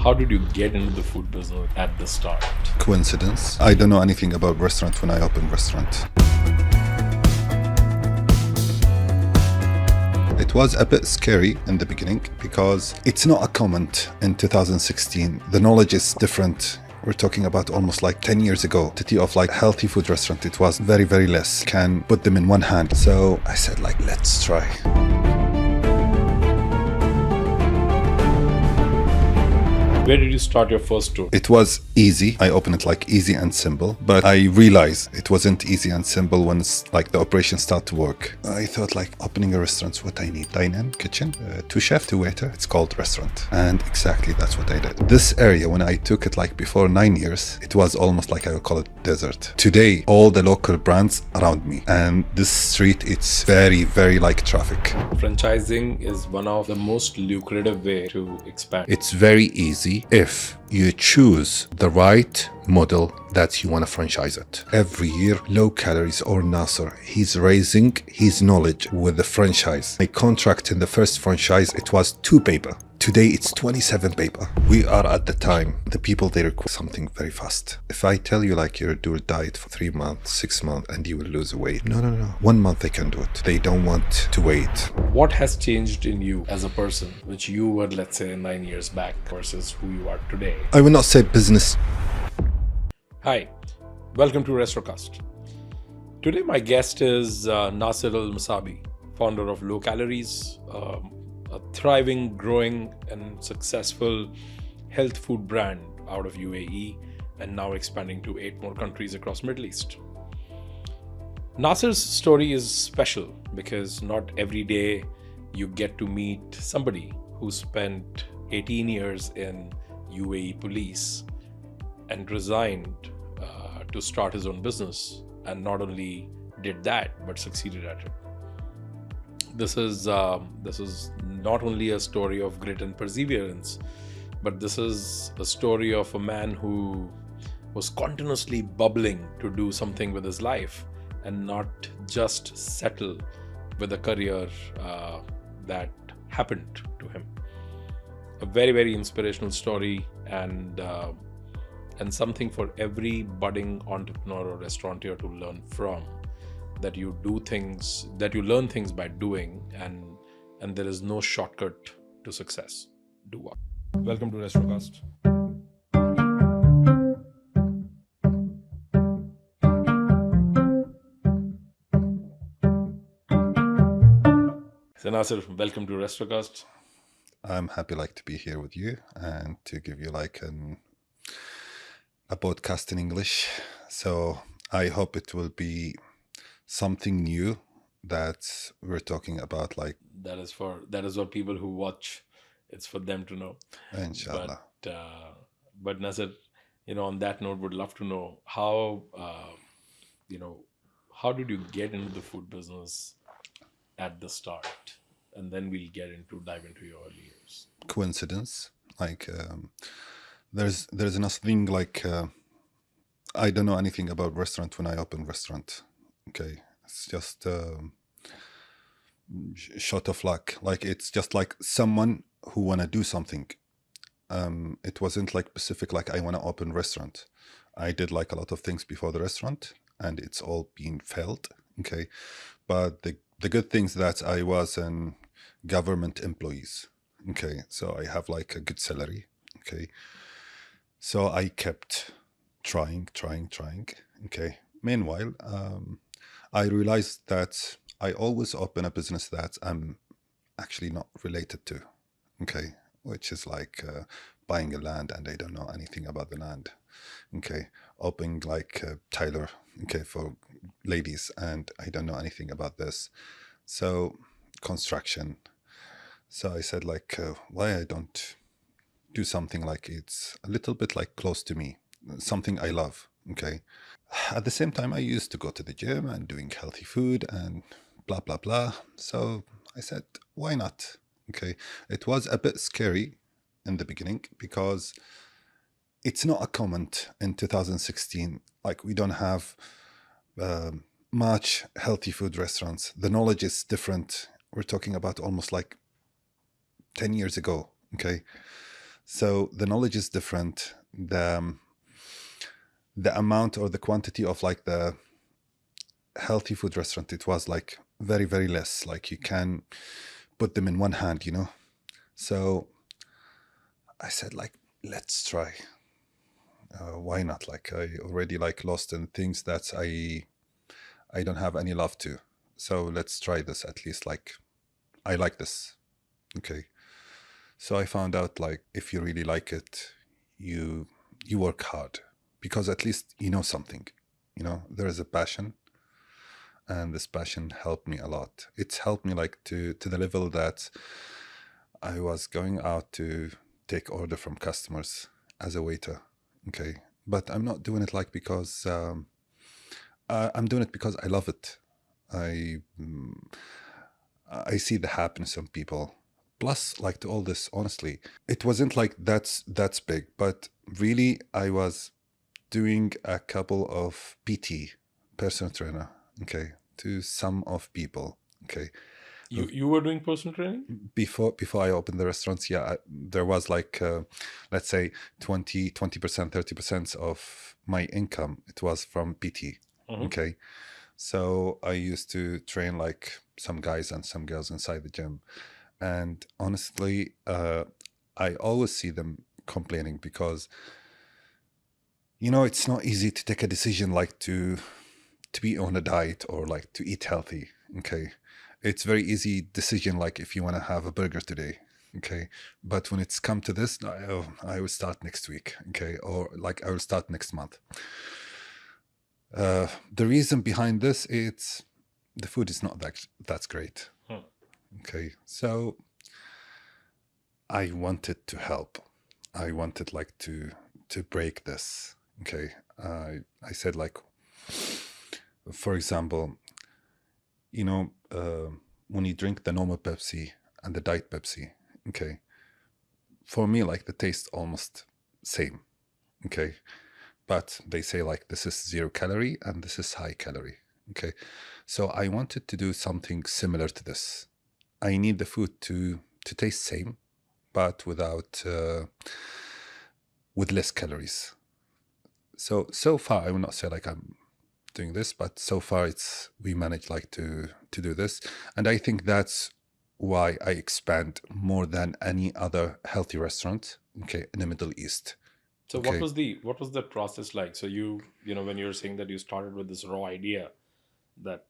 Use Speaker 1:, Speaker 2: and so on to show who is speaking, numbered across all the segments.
Speaker 1: How did you get into the food business at the start?
Speaker 2: Coincidence. I don't know anything about restaurant when I opened restaurant. It was a bit scary in the beginning because it's not a comment in 2016. The knowledge is different. We're talking about almost like 10 years ago. Quantity of like healthy food restaurant, it was very, very less. Can put them in one hand. So I said like, let's try.
Speaker 1: Where did you start your first store?
Speaker 2: It was easy. I opened it like easy and simple, but I realized it wasn't easy and simple when it's like the operation started to work. I thought like opening a restaurant, what I need: dine-in, kitchen, 2 chef, 2 waiter. It's called restaurant. And exactly that's what I did. This area, when I took it like before 9 years, it was almost like I would call it desert. Today, all the local brands around me, and this street, it's very, very like traffic.
Speaker 1: Franchising is one of the most lucrative way to expand.
Speaker 2: It's very easy if you choose the right model that you want to franchise it. Every year, low calories or Nasser, he's raising his knowledge with the franchise. My contract in the first franchise, it was 2 paper. Today, it's 27 paper. We are at the time, the people, they require something very fast. If I tell you like you do a diet for 3 months, 6 months, and you will lose weight. No. 1 month they can do it. They don't want to wait.
Speaker 1: What has changed in you as a person, which you were, let's say, 9 years back versus who you are today?
Speaker 2: I will not say business.
Speaker 1: Hi, welcome to Restrocast. Today my guest is Nasser Al Massabi, founder of Low Calories, a thriving, growing and successful health food brand out of UAE and now expanding to 8 more countries across Middle East. Nasser's story is special because not every day you get to meet somebody who spent 18 years in UAE Police and resigned to start his own business, and not only did that but succeeded at it. This is not only a story of grit and perseverance, but this is a story of a man who was continuously bubbling to do something with his life and not just settle with a career that happened to him. A very, very inspirational story, and something for every budding entrepreneur or restaurateur to learn from. That you learn things by doing, and there is no shortcut to success. Do what? Welcome to Restrocast. So Nasser, welcome to Restrocast.
Speaker 2: I'm happy like to be here with you and to give you like a podcast in English. So I hope it will be something new that we're talking about. Like
Speaker 1: that is what people who watch, it's for them to know.
Speaker 2: Inshallah.
Speaker 1: But Nasser, on that note, would love to know how how did you get into the food business at the start, and then we'll dive into your early years.
Speaker 2: Coincidence. Like there's nothing like I don't know anything about restaurant when I opened restaurant. Okay, it's just shot of luck. Like it's just like someone who wanna do something. It wasn't like specific like I wanna open restaurant. I did like a lot of things before the restaurant, and it's all been failed. Okay, but the good things that I was an government employees. Okay, so I have like a good salary. Okay, so I kept trying. Okay, meanwhile, I realized that I always open a business that I'm actually not related to. Okay, which is like buying a land and I don't know anything about the land. Okay, opening like tailor, okay, for ladies, and I don't know anything about this. So construction. So I said like, why I don't do something like it's a little bit like close to me, something I love. Okay. At the same time, I used to go to the gym and doing healthy food and blah, blah, blah. So I said, why not? Okay. It was a bit scary in the beginning because it's not a comment in 2016. Like we don't have much healthy food restaurants. The knowledge is different. We're talking about almost like 10 years ago. Okay. So the knowledge is different. The amount or the quantity of like the healthy food restaurant, it was like very, very less. Like you can put them in one hand, you know? So I said like, let's try. Why not? Like I already like lost in things that I don't have any love to. So let's try this at least. Like I like this. Okay. So I found out like if you really like it, you work hard because at least you know something. You know, there is a passion, and this passion helped me a lot. It's helped me like to the level that I was going out to take order from customers as a waiter. Okay. But I'm not doing it like because I'm doing it because I love it. I I see the happiness in people. Plus, like to all this, honestly, it wasn't like that's big, but really, I was doing a couple of PT, personal trainer, okay, to some of people, okay.
Speaker 1: You were doing personal training?
Speaker 2: Before I opened the restaurants, yeah, there was like let's say 20%, 30% of my income. It was from PT, okay. So I used to train like some guys and some girls inside the gym, and honestly, I always see them complaining because you know it's not easy to take a decision like to be on a diet or like to eat healthy. Okay, it's very easy decision like if you want to have a burger today. Okay, but when it's come to this, I will start next week. Okay, or like I will start next month. The reason behind this, it's the food is not that's great. Okay, so I wanted to help. I wanted like to break this. Okay, I said like, for example, you know, when you drink the normal Pepsi and the diet Pepsi, okay, for me like the taste almost same. Okay, but they say like this is 0 calorie and this is high calorie. Okay, so I wanted to do something similar to this. I need the food to taste same, but without with less calories. So far I will not say like I'm doing this, but so far it's we managed like to do this, and I think that's why I expand more than any other healthy restaurant, okay, in the Middle East.
Speaker 1: So
Speaker 2: Okay.
Speaker 1: what was the process like? So you know when you were saying that you started with this raw idea that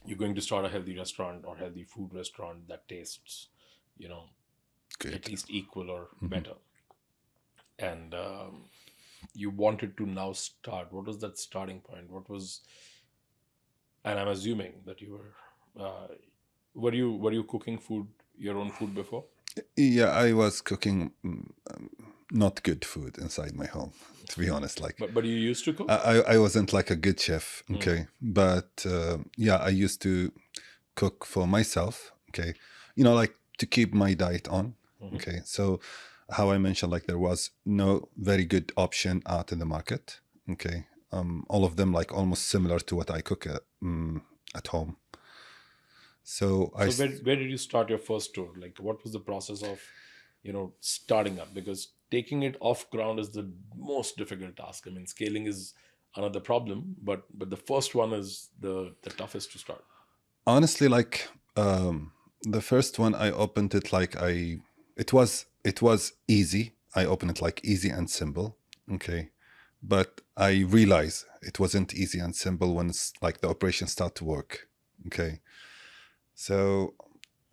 Speaker 1: you're going to start a healthy restaurant or healthy food restaurant that tastes, you know,
Speaker 2: Good.
Speaker 1: at least equal or better, and you wanted to now start. What was that starting point? What was, and I'm assuming that you were you cooking food, your own food before?
Speaker 2: Yeah, I was cooking not good food inside my home, to be honest. Like,
Speaker 1: But you used to cook?
Speaker 2: I wasn't like a good chef, okay, but yeah, I used to cook for myself, okay, you know, like to keep my diet on, okay. So, how I mentioned, like there was no very good option out in the market, okay. All of them like almost similar to what I cook at home. So
Speaker 1: So where did you start your first store? Like what was the process of, you know, starting up? Because taking it off ground is the most difficult task. I mean, scaling is another problem, but the first one is the toughest to start.
Speaker 2: honestly, like the first one I opened it like it was easy. I opened it like easy and simple, okay. But I realized it wasn't easy and simple once like the operation start to work, okay. So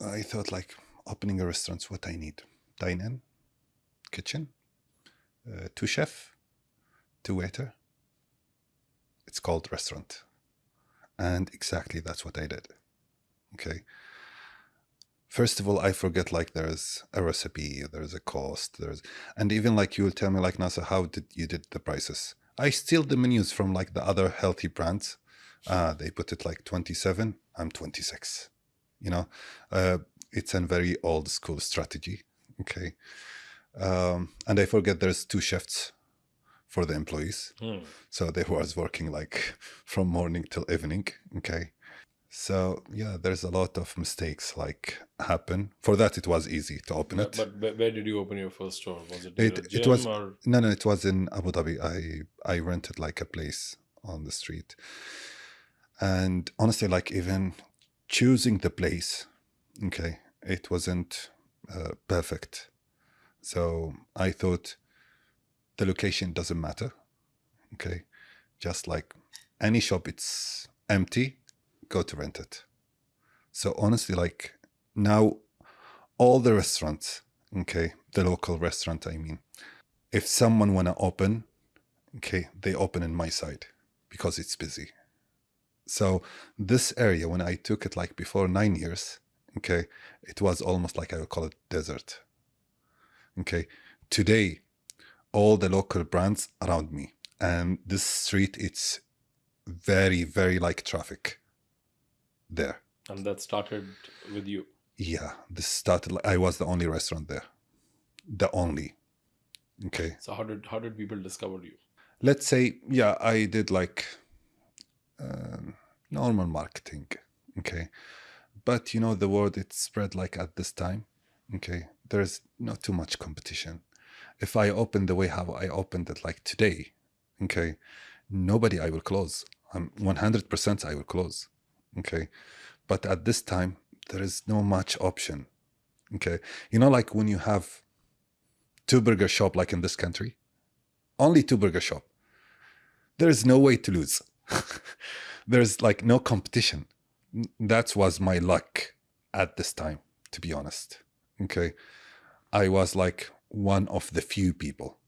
Speaker 2: I thought like opening a restaurant's what I need: dine-in, kitchen, 2 chef, 2 waiter. It's called restaurant, and exactly that's what I did. Okay. First of all, I forget like there's a recipe, there's a cost, and even like you will tell me like Nasser, how did you did the prices? I steal the menus from like the other healthy brands. They put it like 27, I'm 26. You know, it's a very old school strategy. Okay. And I forget there's 2 shifts for the employees. So they was working like from morning till evening. Okay. So yeah, there's a lot of mistakes like happen. For that, it was easy to open it.
Speaker 1: But where did you open your first store? Was it near a
Speaker 2: It
Speaker 1: gym
Speaker 2: was
Speaker 1: or?
Speaker 2: no, it was in Abu Dhabi. I rented like a place on the street, and honestly, like even choosing the place, okay, it wasn't perfect. So I thought the location doesn't matter. Okay, just like any shop, it's empty, go to rent it. So honestly, like now all the restaurants, okay, the local restaurant, I mean, if someone wanna open, okay, they open in my side because it's busy. So this area, when I took it like before 9 years, okay, it was almost like I would call it desert. Okay, today all the local brands around me, and this street, it's very, very like traffic there.
Speaker 1: And that started with you.
Speaker 2: Yeah, this started. I was the only restaurant there, the only. Okay,
Speaker 1: So how did people discover you?
Speaker 2: let's say, yeah, I did like normal marketing. Okay, but you know the word it spread like at this time. Okay, there's not too much competition. If I open the way how I opened it like today, okay, nobody I will close. I'm 100% I will close. Okay, but at this time there is no much option. Okay, you know, like when you have two burger shop like in this country, only two burger shop, there is no way to lose. There's like no competition. That was my luck at this time, to be honest. Okay, I was like one of the few people.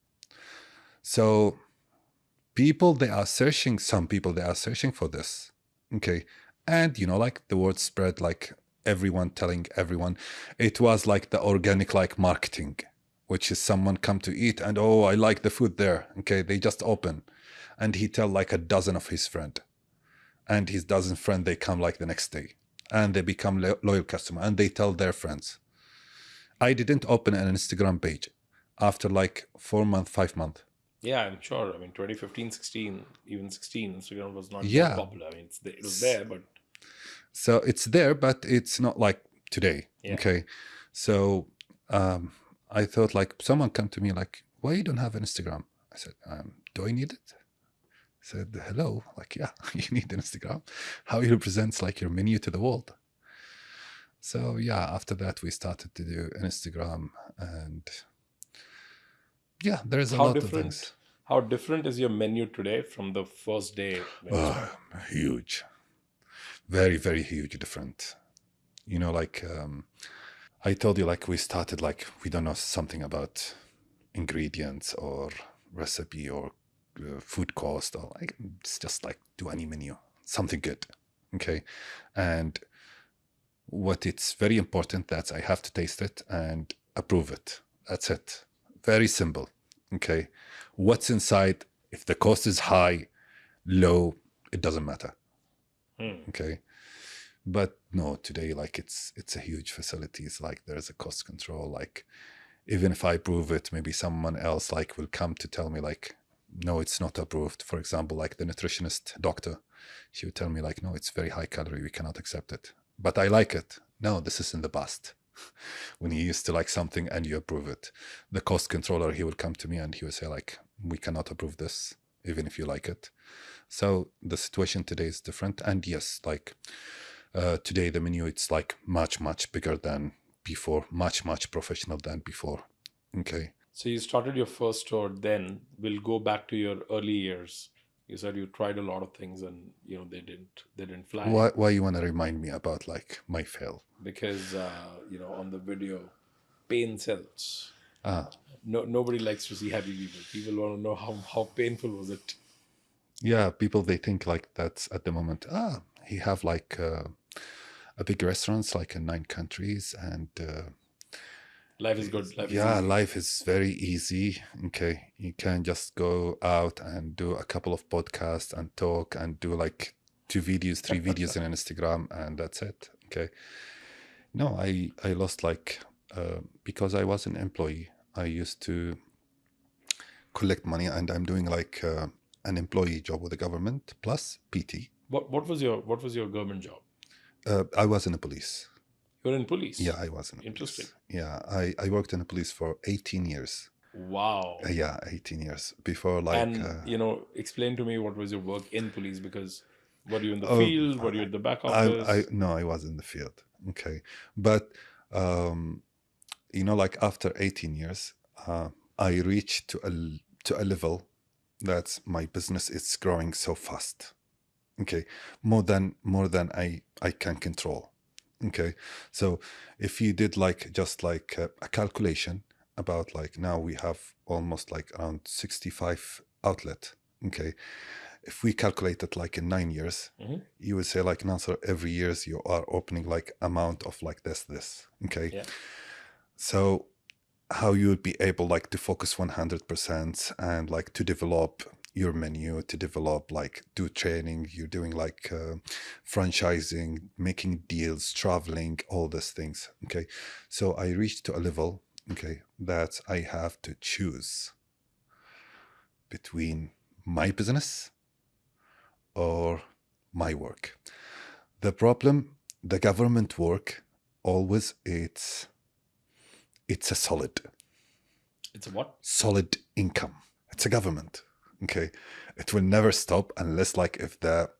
Speaker 2: So people they are searching, some people they are searching for this. Okay, and you know, like the word spread, like everyone telling everyone. It was like the organic like marketing, which is someone come to eat and oh, I like the food there. Okay, they just open, and he tell like a dozen of his friend, and his dozen friend they come like the next day, and they become loyal customer, and they tell their friends. I didn't open an Instagram page after like 4 months, 5 months.
Speaker 1: Yeah, I'm sure. I mean, 2015, 16, even 16, Instagram was not that
Speaker 2: Yeah,
Speaker 1: popular. I mean, it was there, but
Speaker 2: so it's there, but it's not like today.
Speaker 1: yeah.
Speaker 2: Okay, so I thought like someone come to me like, why you don't have an Instagram? I said, do I need it? I said, hello, like yeah, you need an Instagram. How you present like your menu to the world. So yeah, after that we started to do an Instagram, and yeah, there's a
Speaker 1: How
Speaker 2: lot of
Speaker 1: different?
Speaker 2: things.
Speaker 1: How different is your menu today from the first day when you started?
Speaker 2: Huge, very, very huge different. You know, like I told you, like we started like we don't know something about ingredients or recipe or food cost, or like it's just like do any menu, something good. Okay, and what it's very important that I have to taste it and approve it. That's it. Very simple. Okay, what's inside? If the cost is high, low, it doesn't matter. Okay, but no, today like it's a huge facility. It's like there's a cost control. Like even if I prove it, maybe someone else like will come to tell me like, no, it's not approved. For example, like the nutritionist doctor, she would tell me like, no, it's very high calorie. We cannot accept it. But I like it. No, this is in the past. When he used to like something and you approve it. The cost controller, he would come to me and he would say like, we cannot approve this, even if you like it. So the situation today is different. And yes, like today the menu, it's like much, much bigger than before, much, much professional than before. Okay.
Speaker 1: So you started your first store. Then we'll go back to your early years. You said you tried a lot of things, and they didn't fly
Speaker 2: Why you want to remind me about like my fail?
Speaker 1: because on the video, pain sells.
Speaker 2: Ah,
Speaker 1: No, nobody likes to see happy people. People want to know how painful was it.
Speaker 2: yeah, people they think like that's at the moment. He have like a big restaurants like in 9 countries, and
Speaker 1: Life is good. Life is
Speaker 2: yeah,
Speaker 1: easy.
Speaker 2: life is very easy. Okay, you can just go out and do a couple of podcasts and talk and do like 2 videos, 3 videos in Instagram, and that's it. Okay. No, I lost like because I was an employee. I used to collect money, and I'm doing like an employee job with the government plus PT.
Speaker 1: What was your government job?
Speaker 2: I was in the police.
Speaker 1: You're in police?
Speaker 2: Yeah, I was in the
Speaker 1: Interesting.
Speaker 2: police. Yeah, I worked in the police for 18 years.
Speaker 1: Wow.
Speaker 2: Yeah, 18 years before
Speaker 1: And, explain to me what was your work in police, because were you in the
Speaker 2: oh,
Speaker 1: field? Were you at the back
Speaker 2: I
Speaker 1: office?
Speaker 2: no, I was in the field. Okay, but um, like after 18 years, I reached to a level that my business is growing so fast. Okay, more than I can control. Okay, so if you did just a calculation about now we have almost around 65 outlet. Okay, if we calculate it in 9 years, you would say Nasser, every years you are opening amount of this. Okay,
Speaker 1: Yeah.
Speaker 2: so how you would be able to focus 100% and to develop your menu, to develop do training, you're doing franchising, making deals, traveling, all these things. Okay, so I reached to a level, okay, that I have to choose between my business or my work. The problem, the government work, always it's a solid.
Speaker 1: It's a what?
Speaker 2: Solid income. It's a government. Okay, it will never stop unless if the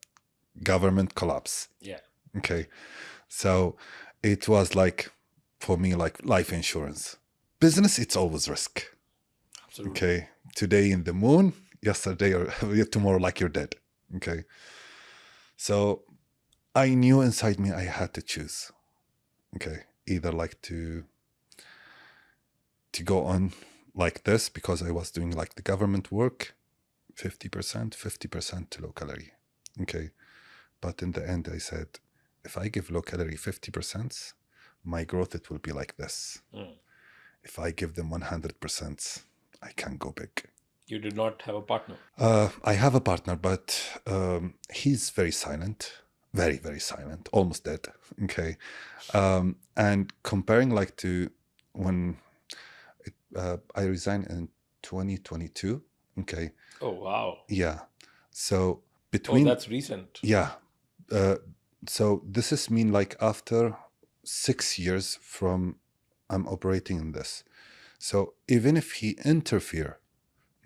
Speaker 2: government collapse.
Speaker 1: Yeah.
Speaker 2: Okay, so it was for me life insurance. Business, it's always risk.
Speaker 1: Absolutely.
Speaker 2: Okay, today in the moon, yesterday or tomorrow you're dead. Okay, so I knew inside me I had to choose. Okay, either to go on like this, because I was doing the government work, 50%, 50% to low calorie. Okay, but in the end I said, if I give low calorie 50%, my growth, it will be like this. If I give them 100%, I can go big.
Speaker 1: You did not have a partner?
Speaker 2: I have a partner, but he's very silent, very, very silent, almost dead. Okay, and comparing to when I resigned in 2022. Okay.
Speaker 1: Oh, wow.
Speaker 2: Yeah. So between...
Speaker 1: Oh, that's recent.
Speaker 2: Yeah. So this is mean after 6 years from I'm operating in this. So even if he interfere,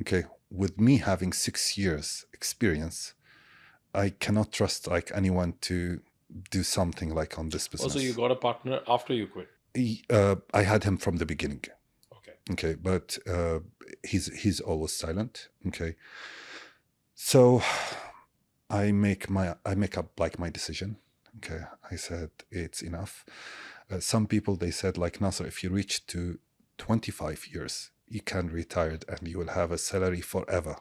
Speaker 2: okay, with me having 6 years experience, I cannot trust anyone to do something on this business.
Speaker 1: Also, you got a partner after you quit?
Speaker 2: I had him from the beginning.
Speaker 1: Okay,
Speaker 2: but he's always silent. Okay, so I make up my decision. Okay, I said it's enough. Some people, they said Nasser, if you reach to 25 years, you can retire and you will have a salary forever.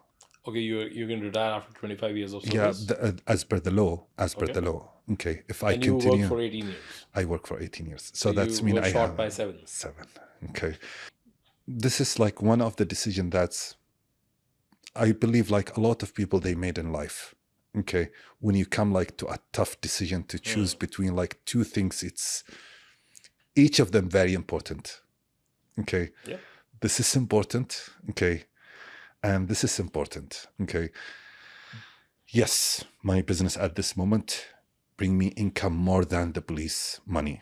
Speaker 1: Okay, you can retire after 25 years of service?
Speaker 2: Yeah, as per the law. Per the law. Okay, if I continue...
Speaker 1: you work for 18 years?
Speaker 2: I work for 18 years. So that's mean I
Speaker 1: short
Speaker 2: have...
Speaker 1: by 7.
Speaker 2: Okay. This is one of the decisions that's, I believe a lot of people, they made in life. Okay, when you come to a tough decision to choose between two things, it's each of them very important. Okay,
Speaker 1: yeah.
Speaker 2: This is important. Okay, and this is important. Okay, yes, my business at this moment bring me income more than the police money,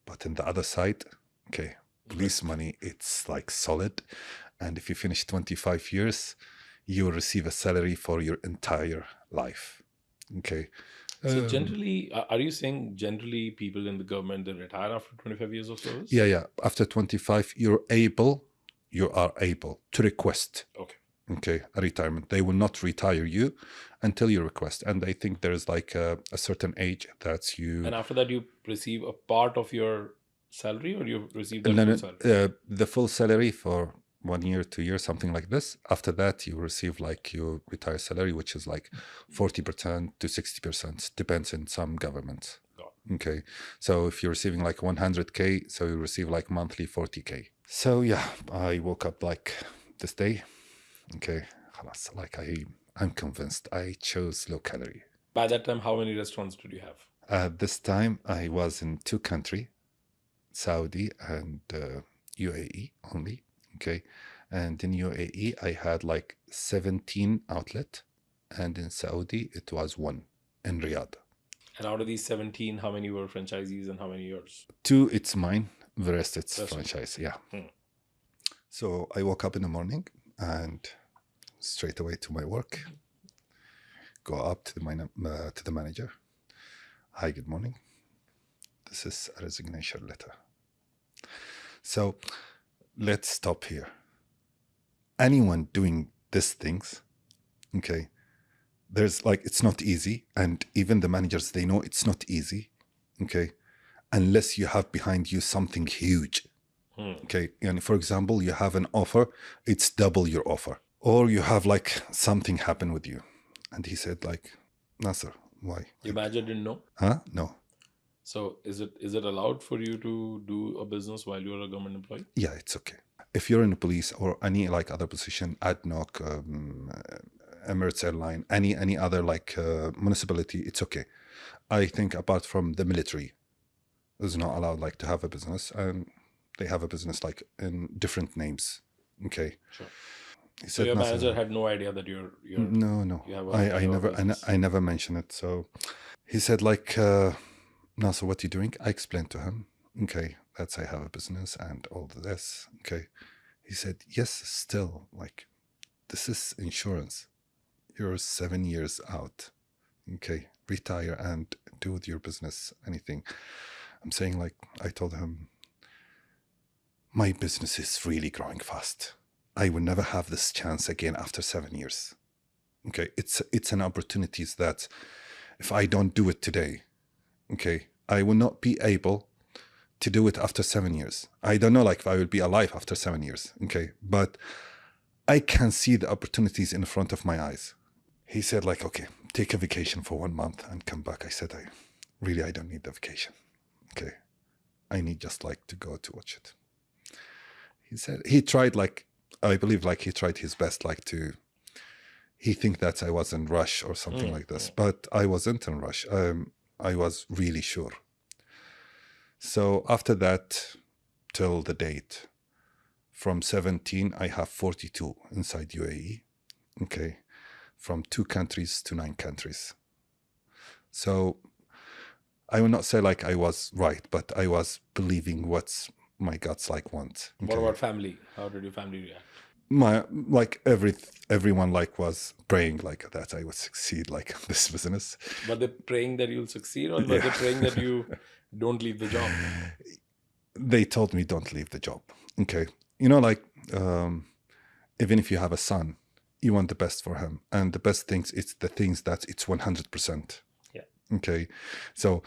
Speaker 2: but in the other side, okay, police money, it's solid, and if you finish 25 years, you will receive a salary for your entire life. Okay,
Speaker 1: so generally, are you saying generally people in the government, they retire after 25 years of service?
Speaker 2: Yeah, after 25 you are able to request okay a retirement. They will not retire you until you request, and I think there's a certain age that's you...
Speaker 1: And after that you receive a part of your salary, or you receive the full salary?
Speaker 2: The full salary for 1 year, 2 years, something like this. After that, you receive your retire salary, which is 40% to 60%, depends in some governments. Okay, so if you're receiving 100K, so you receive monthly 40K. So yeah, I woke up this day. Okay, I'm convinced I chose low calorie.
Speaker 1: By that time, how many restaurants did you have?
Speaker 2: This time I was in 2 countries, Saudi and UAE only. Okay, and in UAE I had 17 outlet, and in Saudi it was 1 in Riyadh.
Speaker 1: And out of these 17, how many were franchisees and how many yours?
Speaker 2: 2, it's mine. The rest, it's
Speaker 1: That's
Speaker 2: franchise. Yeah.
Speaker 1: Hmm.
Speaker 2: So I woke up in the morning and straight away to my work. Go up to the manager. Hi, good morning. This is a resignation letter. So let's stop here. Anyone doing these things, okay, there's like, it's not easy. And even the managers, they know it's not easy, okay, unless you have behind you something huge. Okay, and for example, you have an offer, it's double your offer. Or you have like something happen with you. And he said like, Nasser, why?
Speaker 1: Your manager didn't know?
Speaker 2: Huh? No.
Speaker 1: So is it allowed for you to do a business while you're a government employee?
Speaker 2: Yeah, it's okay. If you're in the police or any like other position, ADNOC, Emirates Airline, any other like municipality, it's okay. I think apart from the military, is not allowed like to have a business, and they have a business like in different names. Okay.
Speaker 1: Sure.
Speaker 2: He
Speaker 1: So
Speaker 2: said
Speaker 1: your
Speaker 2: nothing.
Speaker 1: manager had no idea that you're
Speaker 2: No.
Speaker 1: you have a
Speaker 2: I
Speaker 1: have a
Speaker 2: never
Speaker 1: business.
Speaker 2: I never mentioned it. So he said like, Nasser, what you doing? I explained to him. Okay, that's I have a business and all this. Okay. He said, yes, still like this is insurance. You're 7 years out. Okay, retire and do with your business anything. I'm saying like, I told him, my business is really growing fast. I will never have this chance again after 7 years. Okay, it's an opportunity that if I don't do it today, okay, I will not be able to do it after 7 years. I don't know like if I will be alive after 7 years. Okay, but I can see the opportunities in front of my eyes. He said like, okay, take a vacation for 1 month and come back. I said, I don't need the vacation. Okay, I need just like to go to watch it. He said he tried like, I believe like he tried his best like to, he think that I was in rush or something like this, but I wasn't in rush. I was really sure. So after that, till the date, from 17, I have 42 inside UAE. Okay, from 2 countries to 9 countries. So I will not say like I was right, but I was believing what's my guts like want. Okay.
Speaker 1: What about family? How did your family react?
Speaker 2: My like everyone like was praying like that I would succeed like this business.
Speaker 1: Were they praying that you'll succeed, or were they praying that you don't leave the job?
Speaker 2: They told me don't leave the job. Okay, you know like even if you have a son, you want the best for him, and the best things it's the things that it's 100%.
Speaker 1: Yeah.
Speaker 2: Okay, so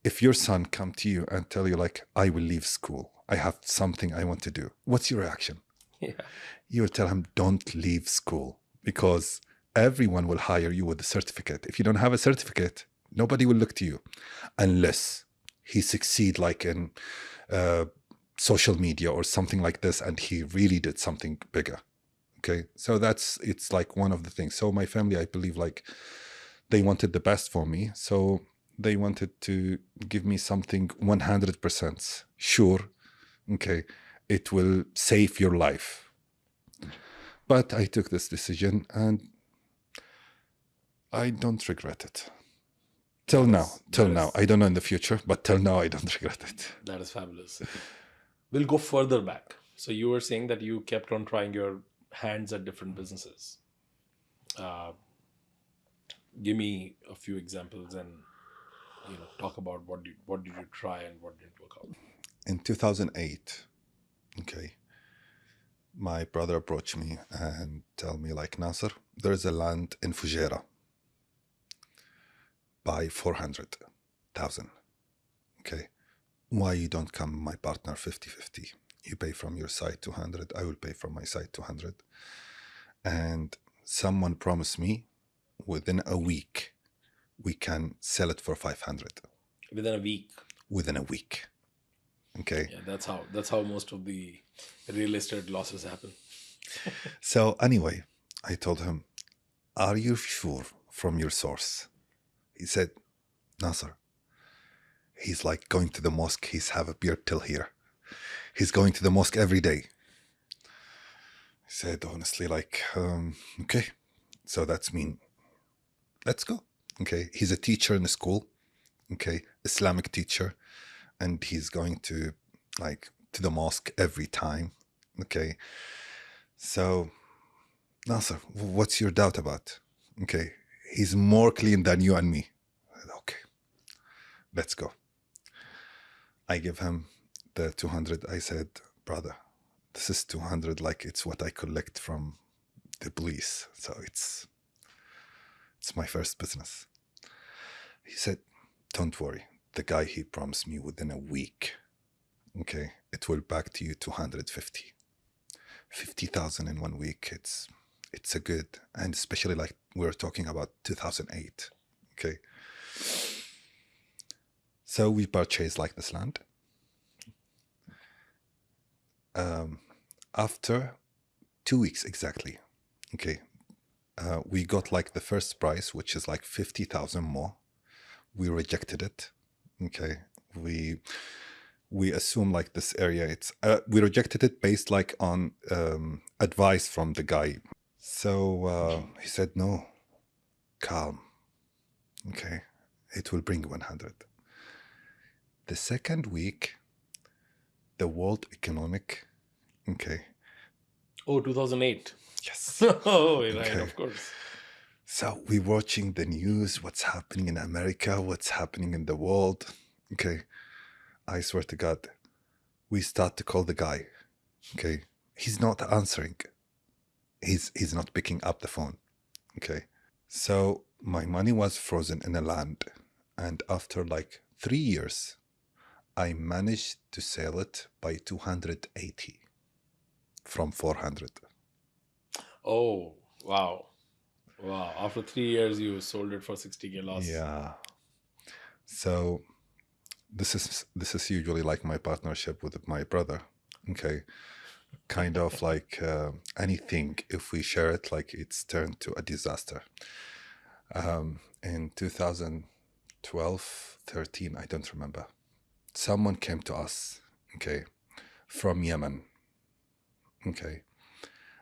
Speaker 2: if your son come to you and tell you like I will leave school, I have something I want to do, what's your reaction?
Speaker 1: Yeah.
Speaker 2: You will tell him don't leave school, because everyone will hire you with a certificate. If you don't have a certificate, nobody will look to you unless he succeed like in social media or something like this, and he really did something bigger. Okay, so it's like one of the things. So my family, I believe like they wanted the best for me, so they wanted to give me something 100% sure. Okay, it will save your life. But I took this decision and I don't regret it. Till now. I don't know in the future, but till now I don't regret it.
Speaker 1: That is fabulous. We'll go further back. So you were saying that you kept on trying your hands at different businesses. Give me a few examples and talk about what did you try and what didn't work out.
Speaker 2: In 2008, okay, my brother approached me and tell me like, Nasser, there's a land in Fujairah. Buy 400,000. Okay, why you don't come my partner 50-50? You pay from your side 200, I will pay from my side 200. And someone promised me within a week we can sell it for 500.
Speaker 1: Within a week.
Speaker 2: Within a week. Okay.
Speaker 1: Yeah, that's how most of the real estate losses happen.
Speaker 2: So anyway, I told him, are you sure from your source? He said, Nasser, he's like going to the mosque. He's have a beard till here. He's going to the mosque every day. I said, honestly, like, okay, so that's mean. Let's go. Okay, he's a teacher in the school. okay, Islamic teacher, and he's going to like to the mosque every time. Okay. So, Nasser, what's your doubt about? Okay. He's more clean than you and me. Okay, let's go. I give him the 200. I said, brother, this is 200, like it's what I collect from the police. So it's my first business. He said, don't worry. The guy, he promised me within a week, okay, it will back to you 250. 50,000 in 1 week. It's a good, and especially like we're talking about 2008. Okay. So we purchased like this land. After 2 weeks exactly, okay, we got like the first price, which is like 50,000 more. We rejected it. Okay. We assume like this area, it's we rejected it based like on advice from the guy. So he said, no, calm. Okay, it will bring 100. The second week, the world economic, okay.
Speaker 1: Oh, 2008.
Speaker 2: Yes.
Speaker 1: Oh, right,
Speaker 2: Okay.
Speaker 1: of course.
Speaker 2: So we're watching the news, what's happening in America, what's happening in the world. Okay. I swear to God, we start to call the guy. Okay. He's not answering. He's not picking up the phone. Okay. So my money was frozen in a land. And after like 3 years, I managed to sell it by 280 from 400.
Speaker 1: Oh, wow. Wow. After 3 years, you sold it for 60K loss.
Speaker 2: Yeah. So this is usually like my partnership with my brother. Okay. Kind of like anything, if we share it, like it's turned to a disaster. In 2012, 13, I don't remember. Someone came to us, okay, from Yemen. Okay.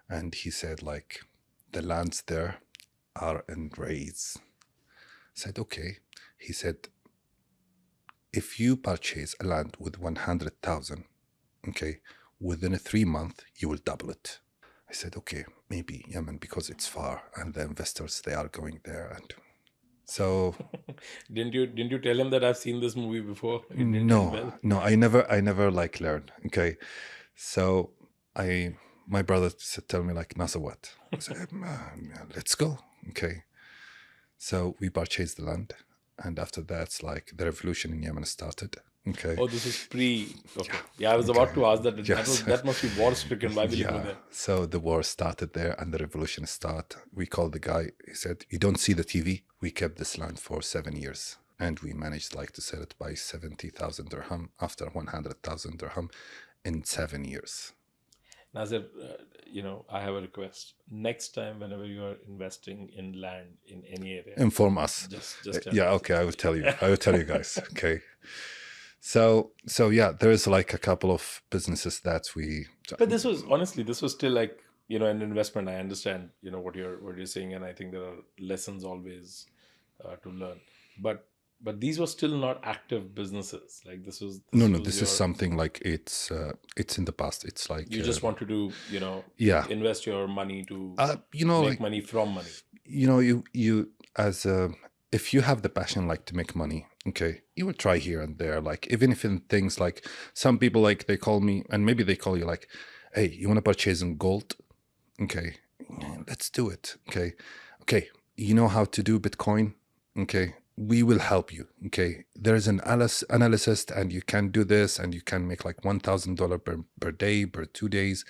Speaker 2: And he said like the lands there are in raise. Said, okay. He said, if you purchase a land with 100,000, okay, within a 3 month, you will double it. I said, okay, maybe Yemen because it's far and the investors, they are going there. And so
Speaker 1: Didn't you tell him that I've seen this movie before? It didn't end well.
Speaker 2: no, I never like learn. Okay. So my brother said, tell me like, Nasser, what? I said, let's go. Okay. So we purchased the land. And after that, like the revolution in Yemen started. Okay.
Speaker 1: Oh, this is pre. Okay. Yeah, I was about to ask that.
Speaker 2: Yes.
Speaker 1: That must be war stricken. Why will you go
Speaker 2: Yeah.
Speaker 1: there?
Speaker 2: So the war started there and the revolution started. We called the guy. He said, you don't see the TV? We kept this land for 7 years. And we managed like to sell it by 70,000 dirham after 100,000 dirham in 7 years.
Speaker 1: Nazir, I have a request. Next time, whenever you are investing in land in any area,
Speaker 2: Inform us.
Speaker 1: just tell
Speaker 2: Yeah,
Speaker 1: us.
Speaker 2: okay, I will tell you. I will tell you guys. Okay. So yeah, there is like a couple of businesses that we.
Speaker 1: But this was still like an investment. I understand what you're saying, and I think there are lessons always to learn. But these were still not active businesses. Like this was
Speaker 2: This is something like it's in the past. It's like
Speaker 1: you just wanted to
Speaker 2: yeah,
Speaker 1: invest your money to make
Speaker 2: like
Speaker 1: money from money.
Speaker 2: You as if you have the passion like to make money, okay, you will try here and there, like even if in things like some people like they call me and maybe they call you like, hey, you want to purchase in gold? Okay, let's do it. Okay, you know how to do Bitcoin? Okay, we will help you. Okay, there is an analysis and you can do this and you can make like $1,000 per day per 2 days.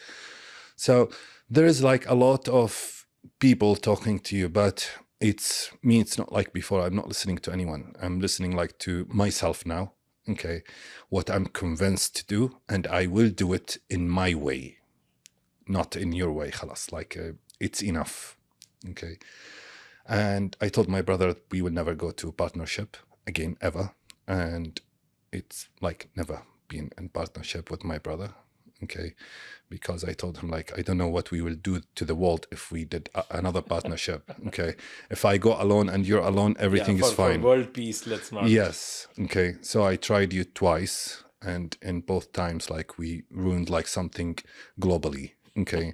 Speaker 2: So there is like a lot of people talking to you, but it's not like before. I'm not listening to anyone. I'm listening like to myself now. Okay, what I'm convinced to do, and I will do it in my way, not in your way. Khalas, like it's enough. Okay. And I told my brother we would never go to partnership again, ever. And it's like never been in partnership with my brother. Okay, because I told him like, I don't know what we will do to the world if we did another partnership. Okay, if I go alone and you're alone, everything is
Speaker 1: For
Speaker 2: fine.
Speaker 1: world peace, let's not.
Speaker 2: Yes. Okay. So I tried you twice, and in both times, like we ruined like something globally. Okay.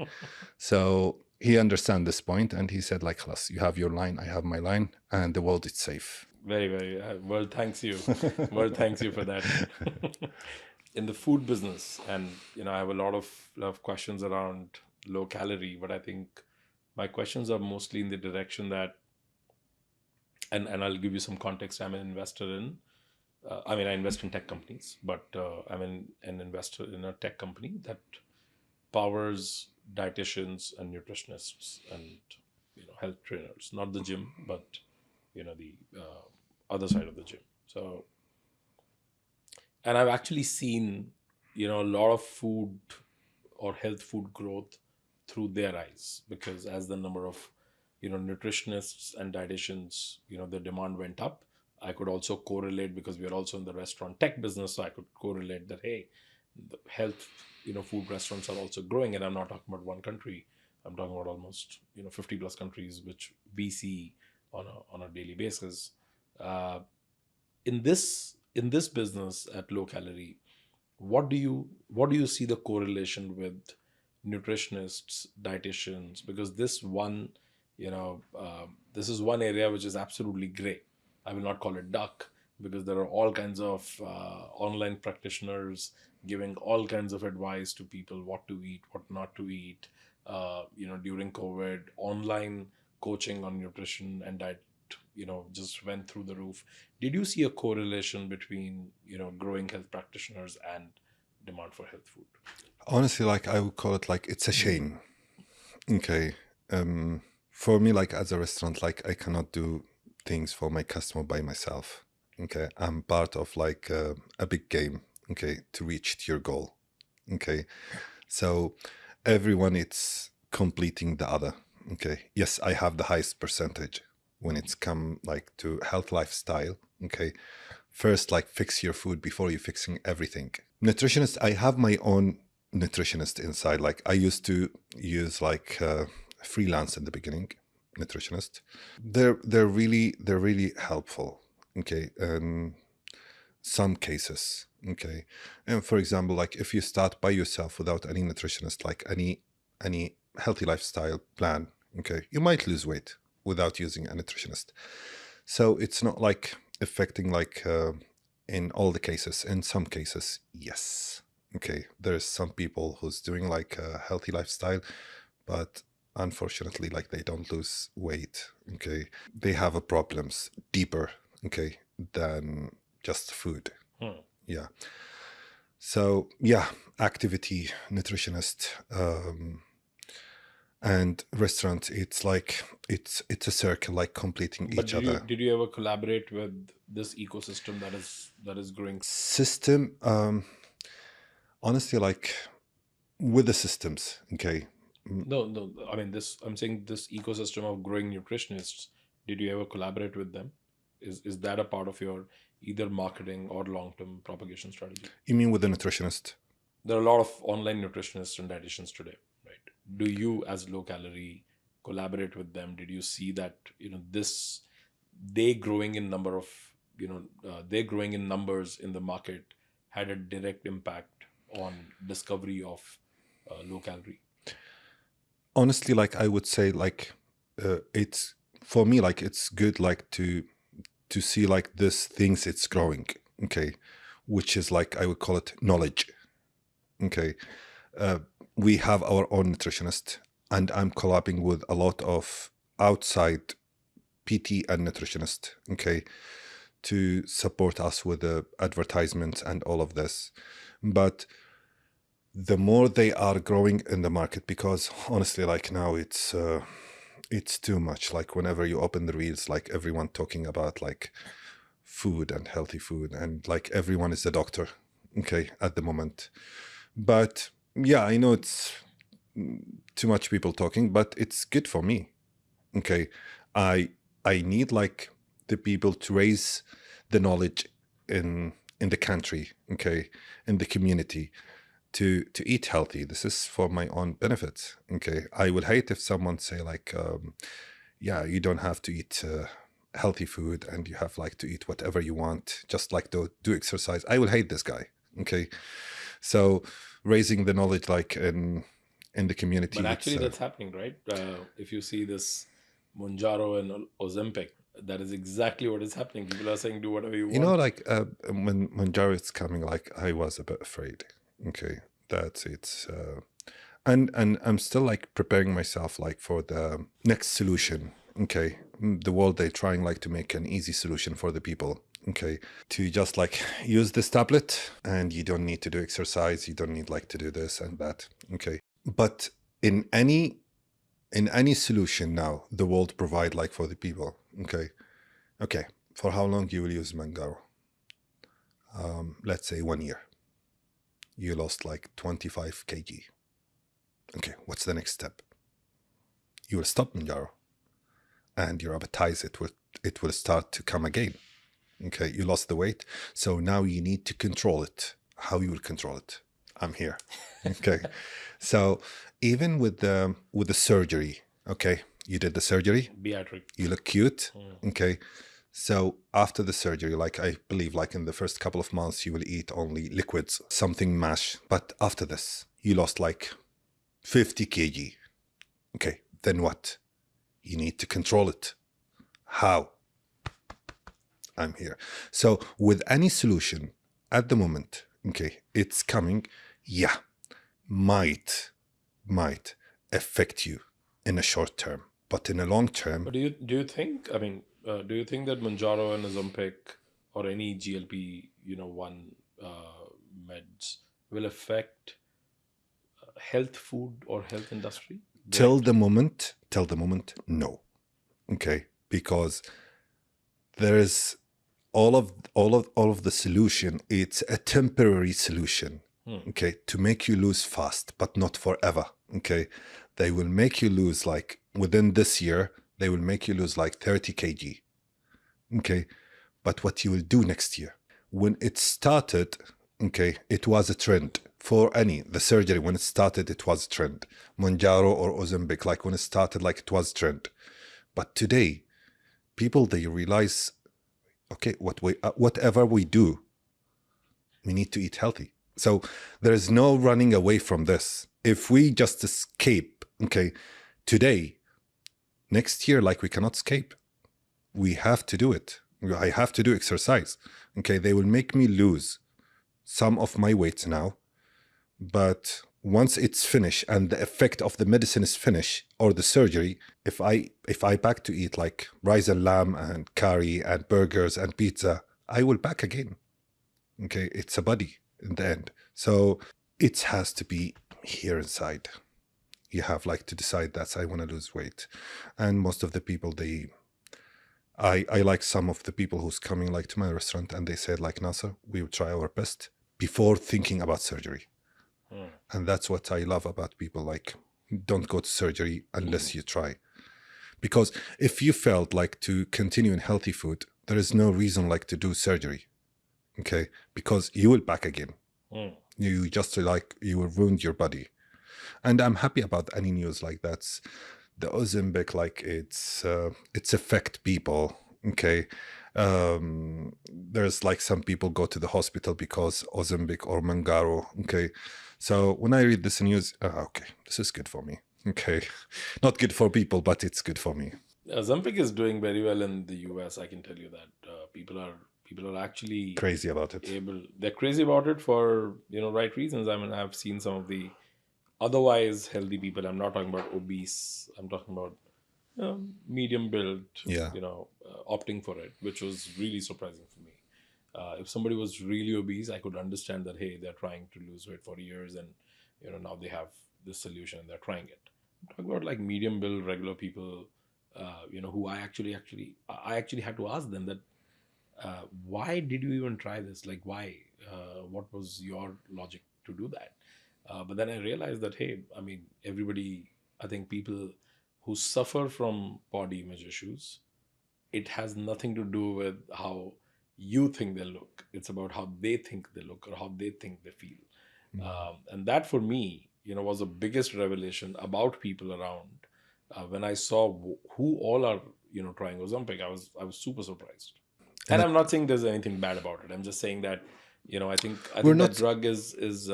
Speaker 2: So he understand this point, and he said like, "Khalas, you have your line, I have my line, and the world is safe."
Speaker 1: Very, very. World thanks you. World thanks you for that. In the food business, and I have a lot of questions around low calorie, but I think my questions are mostly in the direction that, and I'll give you some context. I'm an investor in. I invest in tech companies, but I'm an investor in a tech company that powers dietitians and nutritionists and health trainers, not the gym, but the other side of the gym. So, and I've actually seen a lot of food or health food growth through their eyes, because as the number of nutritionists and dietitians, the demand went up. I could also correlate, because we are also in the restaurant tech business, so I could correlate that, hey, the health food restaurants are also growing. And I'm not talking about one country, I'm talking about almost 50 plus countries which we see on a daily basis. uh, in this business at low calorie, what do you see the correlation with nutritionists, dietitians? Because this is one area which is absolutely gray. I will not call it dark, because there are all kinds of online practitioners giving all kinds of advice to people, what to eat, what not to eat. During COVID, online coaching on nutrition and diet, just went through the roof. Did you see a correlation between, growing health practitioners and demand for health food?
Speaker 2: Honestly, like I would call it like it's a shame. Okay. For me, like as a restaurant, like I cannot do things for my customer by myself. Okay. I'm part of like a big game. Okay. To reach to your goal. Okay. So everyone it's completing the other. Okay. Yes, I have the highest percentage when it's come like to health lifestyle. Okay. First, like fix your food before you fixing everything. Nutritionist, I have my own nutritionist inside. Like I used to use like freelance in the beginning, nutritionist. They're really helpful. Okay. Some cases. Okay. And for example, like if you start by yourself without any nutritionist, like any healthy lifestyle plan, okay, you might lose weight without using a nutritionist. So it's not like affecting like in all the cases. In some cases, yes. Okay. There's some people who's doing like a healthy lifestyle, but unfortunately, like they don't lose weight. Okay. They have a problems deeper, okay, than just food.
Speaker 1: Hmm.
Speaker 2: Yeah. So yeah, activity, nutritionist, and restaurant. It's like it's a circle, like completing
Speaker 1: But
Speaker 2: each other.
Speaker 1: did you ever collaborate with this ecosystem that is growing?
Speaker 2: System. Honestly, like with the systems. Okay.
Speaker 1: No, no. I'm saying this ecosystem of growing nutritionists. Did you ever collaborate with them? Is that a part of your either marketing or long-term propagation strategy?
Speaker 2: You mean with the nutritionist?
Speaker 1: There are a lot of online nutritionists and dietitians today, right? Do you, as low calorie, collaborate with them? Did you see that this they growing in number of they growing in numbers in the market had a direct impact on discovery of low calorie?
Speaker 2: Honestly, like I would say, like it's for me, like it's good, like to see like this things it's growing. Okay, which is like I would call it knowledge. Okay, we have our own nutritionist, and I'm collabing with a lot of outside PT and nutritionist. Okay, to support us with the advertisements and all of this, but the more they are growing in the market, because honestly, like now it's too much. Like whenever you open the reels, like everyone talking about like food and healthy food, and like everyone is a doctor, okay, at the moment. But yeah, I know it's too much people talking, but it's good for me. Okay, I I need like the people to raise the knowledge in the country, okay, in the community, to eat healthy. This is for my own benefit. Okay, I would hate if someone say like, yeah, you don't have to eat healthy food and you have like to eat whatever you want, just like do exercise. I will hate this guy. Okay, so raising the knowledge like in the community.
Speaker 1: But actually, that's happening, right? If you see this Mounjaro and Ozempic, that is exactly what is happening. People are saying, do whatever you
Speaker 2: You know,
Speaker 1: want.
Speaker 2: like when Jared's coming, like I was a bit afraid. Okay, that it's and I'm still like preparing myself like for the next solution. Okay, the world they trying like to make an easy solution for the people. Okay, to just like use this tablet and you don't need to do exercise. You don't need like to do this and that. Okay, but in any solution now, the world provide like for the people. Okay, for how long you will use Mounjaro? Let's say 1 year. You lost like 25 kg. Okay, what's the next step? You will stop Mounjaro, and your appetite it will start to come again. Okay, you lost the weight, so now you need to control it. How you will control it? I'm here. Okay, so even with the surgery, okay, you did the surgery.
Speaker 1: Beatric.
Speaker 2: You look cute. Okay, so after the surgery, like I believe, like in the first couple of months, you will eat only liquids, something mash. But after this, you lost like 50 kg. Okay, then what? You need to control it. How? I'm here. So with any solution at the moment, okay, it's coming, yeah, might affect you in a short term, but in a long term.
Speaker 1: But do you think? I mean, do you think that Mounjaro and Ozempic or any GLP, one meds will affect health food or health industry?
Speaker 2: Till the moment, no. Okay, because there is all of the solution. It's a temporary solution. Okay, to make you lose fast, but not forever. Okay, they will make you lose like within this year. They will make you lose like 30 kg. Okay, but what you will do next year? When it started, okay, it was a trend for the surgery. When it started, it was a trend. Mounjaro or Ozempic, like when it started, like it was a trend. But today, people, they realize, okay, whatever we do, we need to eat healthy. So there is no running away from this. If we just escape, okay, today, next year, like we cannot escape. We have to do it. I have to do exercise. Okay, they will make me lose some of my weight now, but once it's finished and the effect of the medicine is finished or the surgery, if I back to eat like rice and lamb and curry and burgers and pizza, I will back again. Okay, it's a body in the end. So it has to be here inside. You have like to decide that I want to lose weight. And most of the people, I like some of the people who's coming like to my restaurant and they said like, Nasser, we will try our best before thinking about surgery. And that's what I love about people, like don't go to surgery unless you try. Because if you felt like to continue in healthy food, there is no reason like to do surgery. Okay, because you will back again. You just like you will ruin your body. And I'm happy about any news like that. The Ozempic, like it's affect people. Okay, there's like some people go to the hospital because Ozempic or Mounjaro. Okay, so when I read this news, okay, this is good for me. Okay, not good for people, but it's good for me.
Speaker 1: Ozempic is doing very well in the US. I can tell you that people are actually
Speaker 2: Crazy about it.
Speaker 1: They're crazy about it for right reasons. I mean, I've seen some of the otherwise healthy people. I'm not talking about obese. I'm talking about medium build.
Speaker 2: Yeah.
Speaker 1: Opting for it, which was really surprising for me. If somebody was really obese, I could understand that, hey, they're trying to lose weight for years and now they have this solution and they're trying it. I'm talking about like medium build regular people, who I actually had to ask them that why did you even try this? Like, why? What was your logic to do that? But then I realized that, hey, I mean, everybody, I think people who suffer from body image issues, it has nothing to do with how you think they look. It's about how they think they look or how they think they feel. And that for me, was the biggest revelation about people around. When I saw who all are, trying Ozempic, I was super surprised.
Speaker 2: And
Speaker 1: And I'm not saying there's anything bad about it. I'm just saying that, I
Speaker 2: we're
Speaker 1: think that
Speaker 2: not.
Speaker 1: drug is it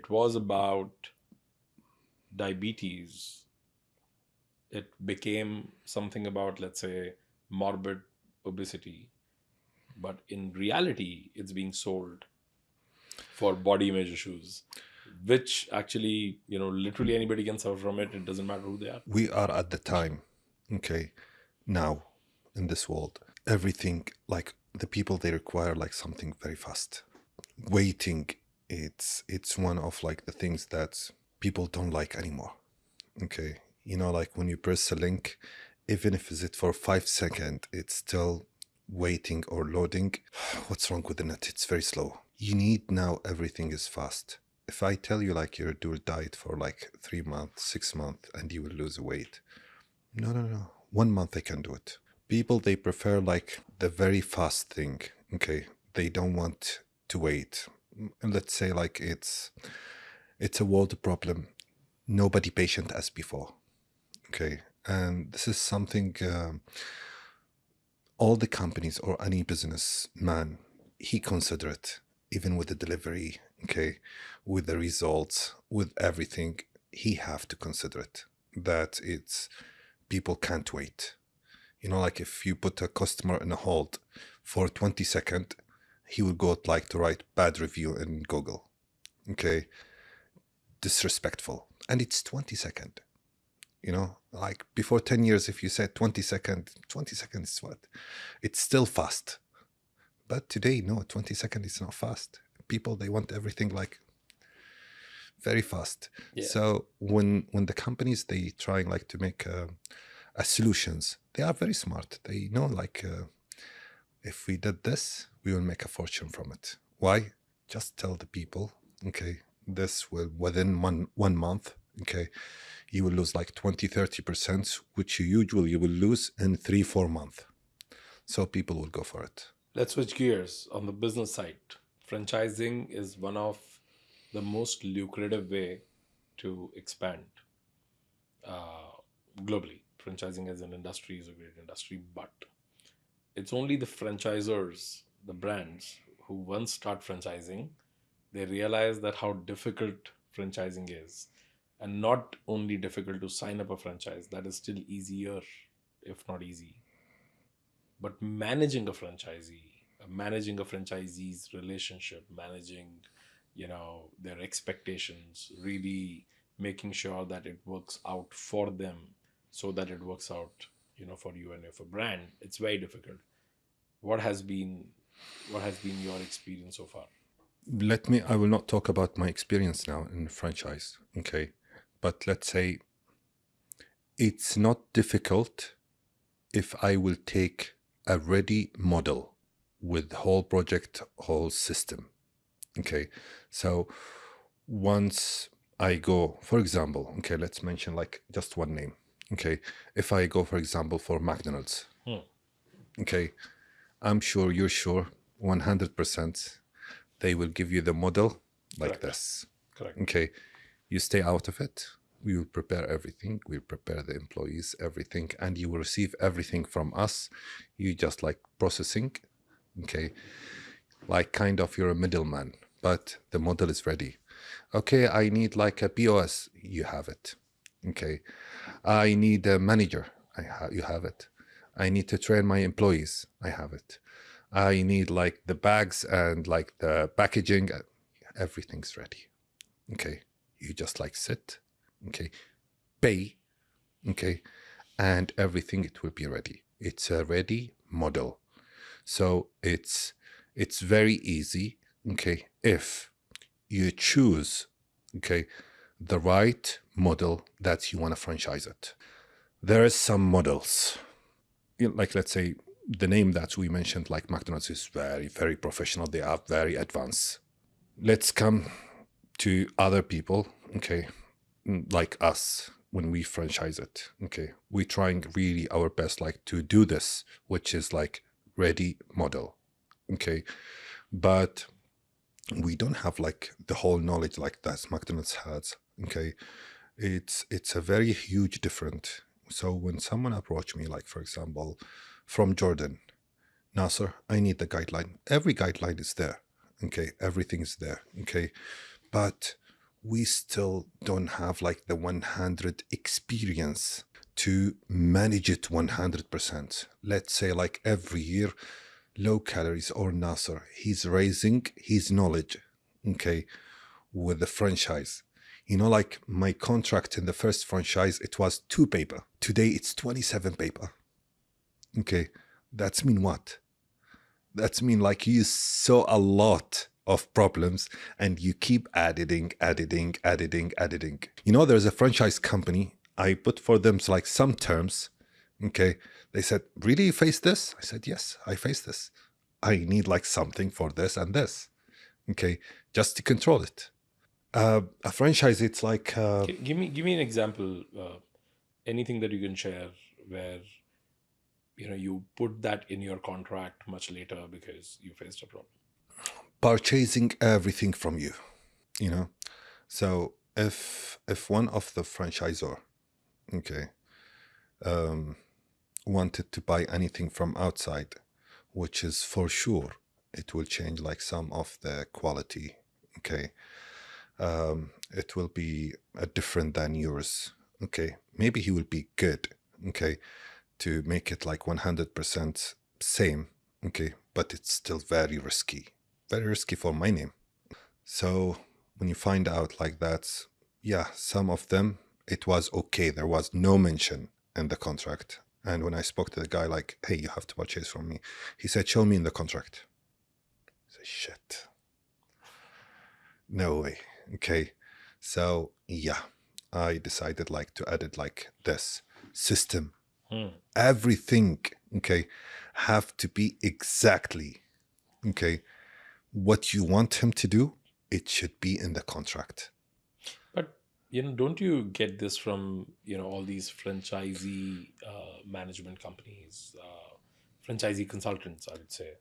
Speaker 1: was about diabetes. It became something about, let's say, morbid obesity, but in reality, it's being sold for body image issues, which actually, literally anybody can suffer from it. It doesn't matter who they are.
Speaker 2: We are at the time, okay, now in this world, everything like the people they require like something very fast. Waiting, it's one of like the things that people don't like anymore. Okay, like when you press a link, even if is it for 5 seconds, it's still waiting or loading. What's wrong with the net? It's very slow. You need now everything is fast. If I tell you like you do a diet for like 3 months, 6 months, and you will lose weight, no, no, no. 1 month I can do it. People they prefer like the very fast thing. Okay, they don't want to wait. Let's say like it's a world problem. Nobody patient as before. Okay, and this is something all the companies or any businessman he consider it, even with the delivery. Okay, with the results, with everything, he have to consider it that it's people can't wait. Like if you put a customer in a hold for 20 seconds, he will go like to write bad review in Google. Okay, disrespectful, and it's 20 seconds. Like before 10 years, if you said 20 seconds, 20 seconds is what? It's still fast. But today, no, 20 seconds is not fast. People, they want everything like very fast.
Speaker 1: Yeah.
Speaker 2: So when the companies, they trying like to make a solutions, they are very smart. They know like if we did this, we will make a fortune from it. Why? Just tell the people, okay, this will within one month, okay, you will lose like 20-30%, which you will lose in 3-4 months. So people will go for it.
Speaker 1: Let's switch gears on the business side. Franchising is one of the most lucrative way to expand globally. Franchising as an industry is a great industry, but it's only the franchisors, the brands who once start franchising, they realize that how difficult franchising is. And not only difficult to sign up a franchise, that is still easier, if not easy. But managing a franchisee's relationship, managing, their expectations, really making sure that it works out for them so that it works out, for you and for brand, it's very difficult. What has been your experience so far?
Speaker 2: I will not talk about my experience now in franchise, okay? But let's say it's not difficult if I will take a ready model with whole project, whole system. Okay, so once I go, for example, okay, let's mention like just one name. Okay, if I go, for example, for McDonald's, okay, I'm sure you're sure 100% they will give you the model like
Speaker 1: Correct.
Speaker 2: this.
Speaker 1: Correct.
Speaker 2: Okay, you stay out of it. We will prepare everything. We'll prepare the employees, everything, and you will receive everything from us. You just like processing, okay? Like kind of you're a middleman, but the model is ready. Okay, I need like a POS. You have it. Okay, I need a manager. You have it. I need to train my employees. I have it. I need like the bags and like the packaging. Everything's ready. Okay, you just like sit. Okay, pay. Okay, and everything it will be ready. It's a ready model. So it's very easy. Okay, if you choose, okay, the right model that you want to franchise it. There is some models, like let's say the name that we mentioned, like McDonald's, is very, very professional. They are very advanced. Let's come to other people, okay, like us, when we franchise it, okay, we're trying really our best, like to do this, which is like ready model, okay, but we don't have like the whole knowledge like that McDonald's has. Okay, it's a very huge different. So when someone approached me, like for example, from Jordan, Nasser, I need the guideline. Every guideline is there. Okay, everything is there. Okay, but we still don't have like the 100 experience to manage it 100%. Let's say like every year, low calories or Nasser, he's raising his knowledge, okay, with the franchise. You know, like my contract in the first franchise, it was 2 paper. Today it's 27 paper. Okay, that's mean what? That's mean like you saw a lot of problems and you keep adding. You know, there's a franchise company. I put for them like some terms. Okay. They said, really, you face this? I said, yes, I face this. I need like something for this and this. Okay. Just to control it. A franchise, it's like
Speaker 1: Give me an example. Anything that you can share where you put that in your contract much later because you faced a problem.
Speaker 2: purchasing everything from you, you know. So if one of the franchisor, okay, wanted to buy anything from outside, which is for sure it will change like some of the quality, okay, it will be different than yours, okay. Maybe he will be good, okay, to make it like 100% same, okay, but it's still very risky for my name. So when you find out like that, yeah, some of them, it was okay. There was no mention in the contract. And when I spoke to the guy, like, hey, you have to purchase from me, he said, show me in the contract. I said, shit. No way. Okay. So, yeah, I decided like to add it like this system. Everything, okay, have to be exactly, okay, what you want him to do. It should be in the contract.
Speaker 1: But don't you get this from all these franchisee management companies, franchisee consultants? I would say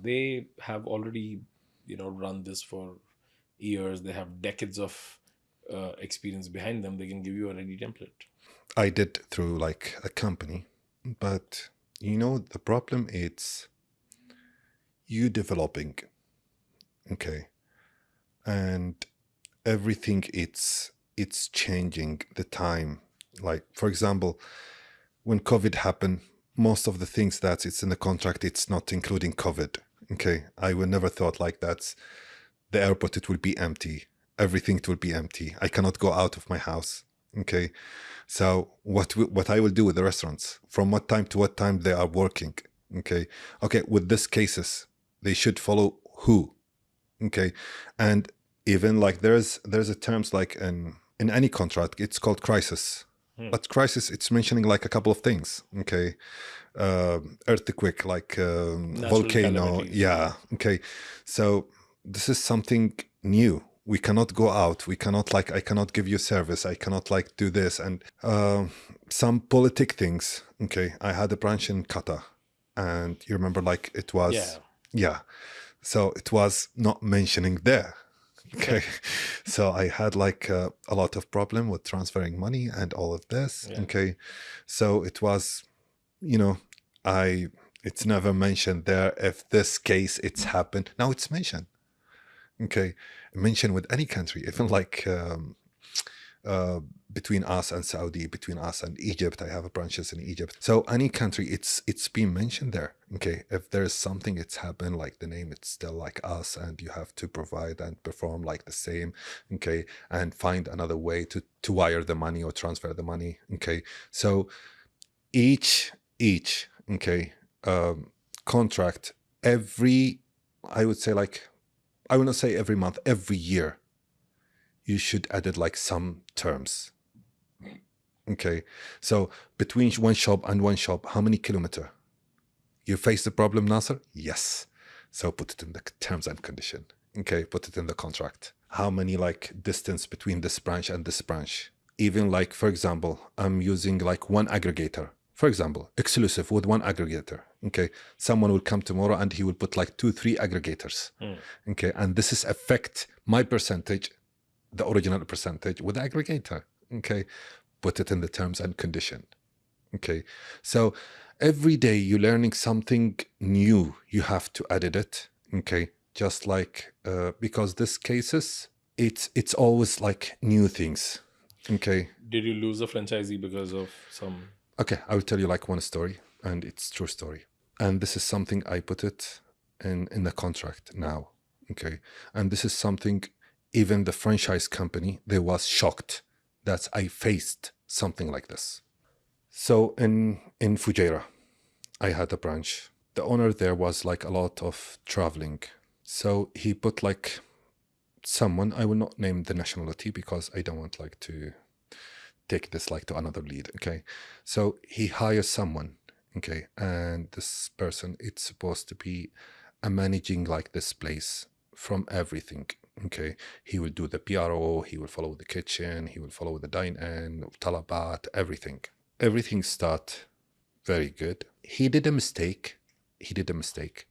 Speaker 1: they have already run this for years. They have decades of experience behind them. They can give you a ready template.
Speaker 2: I did through like a company, but the problem is you developing, okay, and everything it's changing the time. Like for example, when COVID happened, most of the things that it's in the contract, it's not including COVID. Okay, I would never thought like that. The airport, it will be empty. Everything it will be empty. I cannot go out of my house. Okay, so what I will do with the restaurants? From what time to what time they are working? Okay, with these cases, they should follow who? Okay, and even like there's a terms like in any contract, it's called crisis. But crisis, it's mentioning like a couple of things. Okay, earthquake, like volcano.
Speaker 1: calamities.
Speaker 2: Yeah. Okay, so this is something new. We cannot go out. We cannot I cannot give you service. I cannot like do this and some politic things. Okay, I had a branch in Qatar, and you remember like it was yeah. So it was not mentioning there. Okay, so I had like a lot of problem with transferring money and all of this.
Speaker 1: Yeah.
Speaker 2: Okay, so it was, it's never mentioned there. If this case it's happened, now it's mentioned. Okay, mentioned with any country, even like between us and Saudi, between us and Egypt. I have branches in Egypt. So any country, it's been mentioned there. Okay, if there's something it's happened, like the name, it's still like us, and you have to provide and perform like the same. Okay, and find another way to wire the money or transfer the money. Okay, so each okay contract I would say like, I will not say every month, every year, you should add it like some terms. Okay, so between one shop and one shop, how many kilometer? You face the problem, Nasser? Yes. So put it in the terms and condition. Okay, put it in the contract. How many like distance between this branch and this branch? Even like, for example, I'm using like one aggregator. For example, exclusive with one aggregator. Okay, someone will come tomorrow and he will put like 2-3 aggregators. Okay, and this is affect my percentage, the original percentage with the aggregator. Okay, put it in the terms and condition. Okay, so every day you're learning something new, you have to edit it. Okay, just like because this cases, it's always like new things. Okay.
Speaker 1: Did you lose a franchisee because of some?
Speaker 2: Okay, I will tell you like one story, and it's true story. And this is something I put it in the contract now. Okay, and this is something even the franchise company they was shocked that I faced something like this. So in Fujairah, I had a branch. The owner there was like a lot of traveling, so he put like someone. I will not name the nationality because I don't want like to take this like to another lead. Okay, so he hires someone. Okay, and this person it's supposed to be a managing like this place from everything. Okay, he will do the PRO, he will follow the kitchen, he will follow the dine-in, talabat, everything. Everything start very good. He did a mistake. He did a mistake,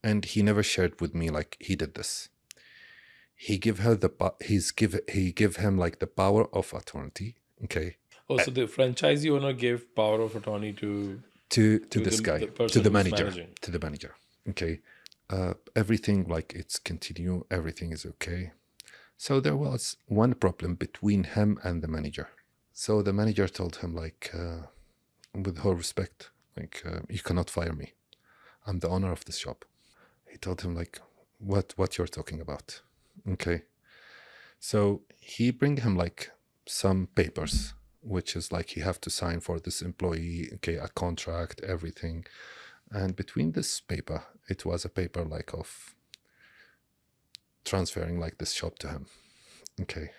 Speaker 2: and he never shared with me like he did this. He give her the he give him like the power of authority. Okay,
Speaker 1: Oh, so the franchisee owner gave power of attorney to
Speaker 2: this guy,
Speaker 1: the person
Speaker 2: to the
Speaker 1: who's
Speaker 2: manager,
Speaker 1: managing.
Speaker 2: to the manager. Okay, everything like it's continue, everything is okay. So there was one problem between him and the manager. So the manager told him like, with all respect, like you cannot fire me. I'm the owner of this shop. He told him like, what you're talking about? Okay. So he bring him like some papers, which is like he have to sign for this employee, okay, a contract, everything. And between this paper, it was a paper like of transferring like this shop to him. Okay.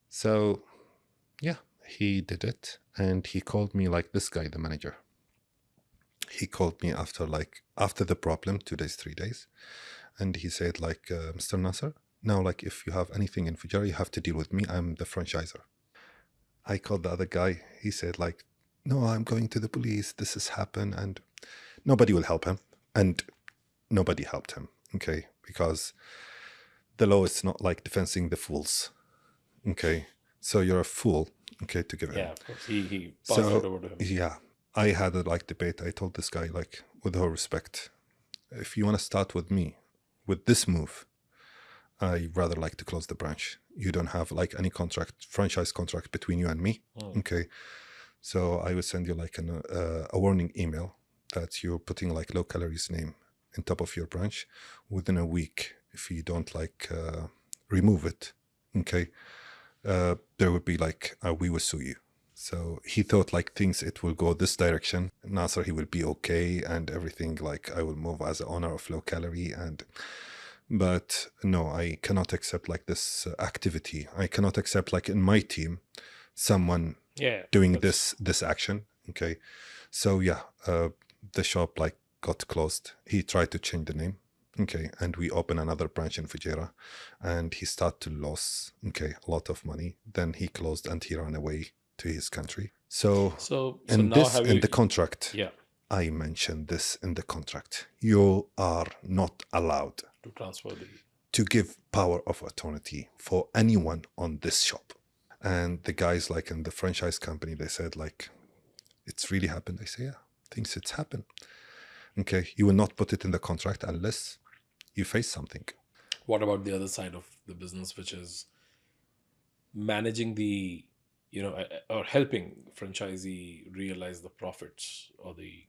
Speaker 2: So yeah, he did it, and he called me like this guy, the manager. He called me after the problem, 2 days, 3 days, and he said like, Mr. Nasser, now like if you have anything in Fujairah, you have to deal with me. I'm the franchisor. I called the other guy. He said like, no, I'm going to the police. This has happened, and nobody will help him, and nobody helped him. Okay, because the law is not like defending the fools. Okay, so you're a fool. Okay, to give him.
Speaker 1: Yeah, of course. He passed it over to him.
Speaker 2: Yeah, I had a like debate. I told this guy like, with all respect, if you want to start with me with this move, I rather like to close the branch. You don't have like any contract, franchise contract between you and me. Okay, so I will send you like a warning email that you're putting like low calories name in top of your branch. Within a week, if you don't like remove it, okay, there would be like we will sue you. So he thought like things it will go this direction. Nasser, he will be okay and everything. Like I will move as the owner of low calorie, but no, I cannot accept like this activity. I cannot accept like in my team someone doing this action. Okay, so yeah, the shop like got closed. He tried to change the name. Okay, and we open another branch in Fujairah, and he started to lose a lot of money. Then he closed and he ran away to his country. So in the contract, I mentioned this in the contract. You are not allowed
Speaker 1: to transfer
Speaker 2: to give power of authority for anyone on this shop. And the guys like in the franchise company, they said like, it's really happened. I say, yeah, things it's happened. Okay, you will not put it in the contract unless you face something.
Speaker 1: What about the other side of the business, which is managing the, or helping franchisee realize the profits or the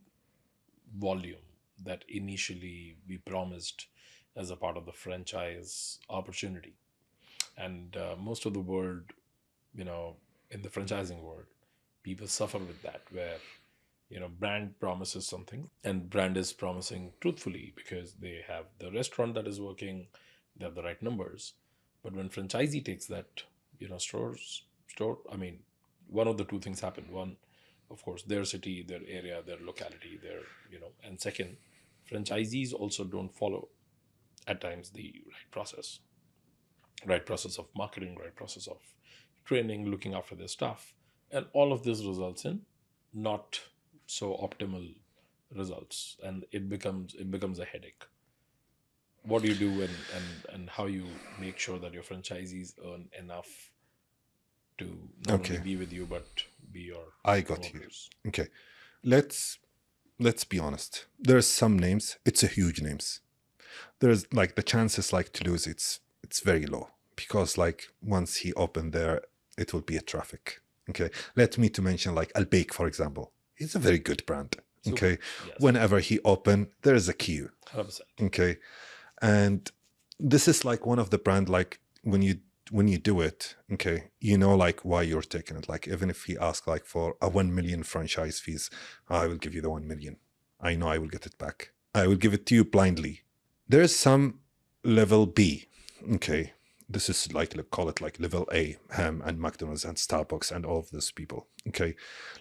Speaker 1: volume that initially we promised as a part of the franchise opportunity? And most of the world, in the franchising world, people suffer with that, where brand promises something and brand is promising truthfully because they have the restaurant that is working, they have the right numbers. But when franchisee takes that, I mean, one of the two things happen. One, of course, their city, their area, their locality, and second, franchisees also don't follow at times the right process of marketing, right process of training, looking after their staff. And all of this results in not so optimal results, and it becomes a headache. What do you do, and how you make sure that your franchisees earn enough to not only
Speaker 2: Okay,
Speaker 1: be with you but be your
Speaker 2: I got you.
Speaker 1: promoters?
Speaker 2: Okay, let's let's be honest. There's some names. It's a huge names. There's like the chances like to lose. It's very low because like once he opened there, it will be a traffic. Okay, let me to mention like Al Baik for example. It's a very good brand.
Speaker 1: Super.
Speaker 2: Okay,
Speaker 1: Yes.
Speaker 2: whenever he open, there is a queue.
Speaker 1: 100%.
Speaker 2: Okay, and this is like one of the brand like when you do it, okay, you know like why you're taking it. Like even if he asks like for a 1 million franchise fees, I will give you the 1 million. I know I will get it back. I will give it to you blindly. There's some level B. Okay, this is like call it like level A, Ham and McDonald's and Starbucks and all of these people. Okay,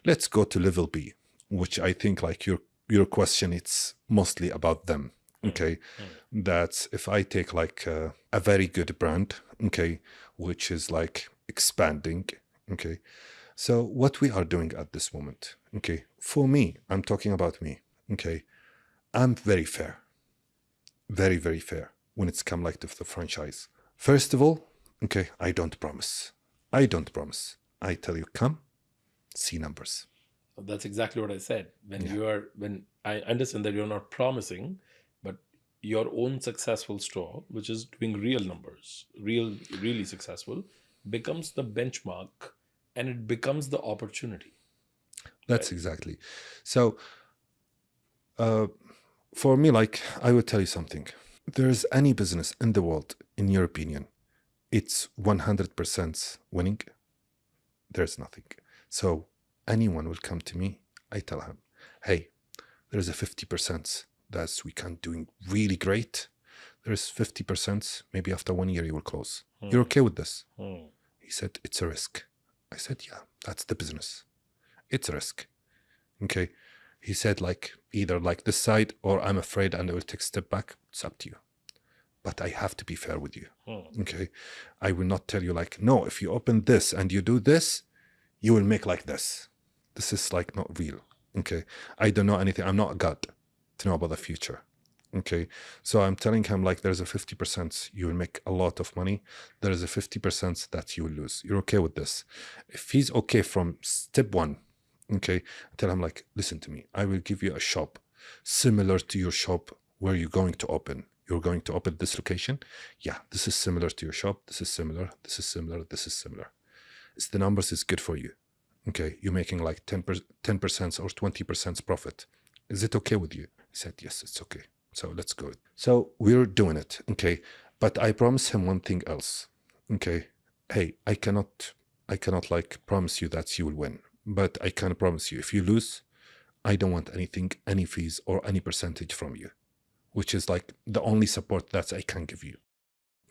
Speaker 2: let's go to level B, which I think like your question, it's mostly about them. Okay, that's if I take like a very good brand, okay, which is like expanding. Okay, so what we are doing at this moment, okay, for me, I'm talking about me. Okay, I'm very fair, very very fair when it's come like to the franchise. First of all, okay, I don't promise. I don't promise. I tell you, come, see numbers.
Speaker 1: That's exactly what I said.
Speaker 2: Yeah.
Speaker 1: When I understand that you're not promising, but your own successful store, which is doing real numbers, really successful, becomes the benchmark, and it becomes the opportunity.
Speaker 2: That's
Speaker 1: Right?
Speaker 2: exactly. So for me, like I would tell you something. There's any business in the world, in your opinion, it's 100% winning. There's nothing. So anyone will come to me. I tell him, hey, there's a 50% that's we can doing really great. There's 50%. Maybe after 1 year you will close. You're okay with this? He said, it's a risk. I said, yeah, that's the business. It's a risk. Okay. He said, like, either like this side or I'm afraid and I will take a step back. It's up to you. But I have to be fair with you. Okay. I will not tell you, like, no, if you open this and you do this, you will make like this. This is like not real. Okay. I don't know anything. I'm not a God to know about the future. Okay. So I'm telling him, like, there's a 50% you will make a lot of money. There is a 50% that you will lose. You're okay with this? If he's okay from step one, okay, I tell him, like, listen to me. I will give you a shop similar to your shop where you're going to open. You're going to open this location. Yeah, this is similar to your shop. This is similar. This is similar. This is similar. It's the numbers is good for you. Okay, you're making like 10% or 20% profit. Is it okay with you? He said, yes, it's okay. So let's go. So we're doing it. Okay, but I promise him one thing else. Okay, hey, I cannot like promise you that you will win, but I can promise you if you lose, I don't want anything, any fees or any percentage from you, which is like the only support that I can give you.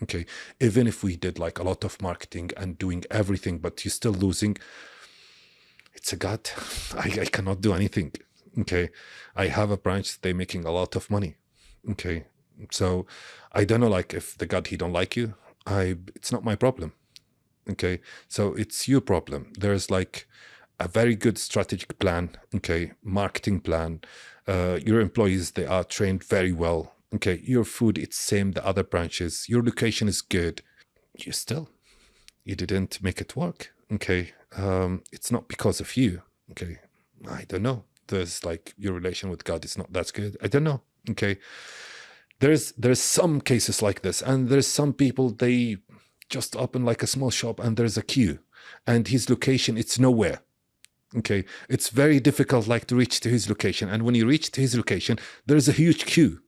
Speaker 2: Okay, even if we did like a lot of marketing and doing everything, but you're still losing, it's a God. I cannot do anything. Okay, I have a branch, they making a lot of money. Okay, so I don't know, like if the God he don't like you, it's not my problem. Okay, so it's your problem. There's like a very good strategic plan. Okay, marketing plan. Your employees, they are trained very well. Okay, your food, it's same the other branches. Your location is good. You didn't make it work. Okay, it's not because of you. Okay, I don't know. There's like your relation with God is not that good. I don't know. Okay, there's some cases like this, and there's some people they just open like a small shop and there's a queue, and his location it's nowhere. Okay, it's very difficult like to reach to his location, and when you reach to his location, there's a huge queue.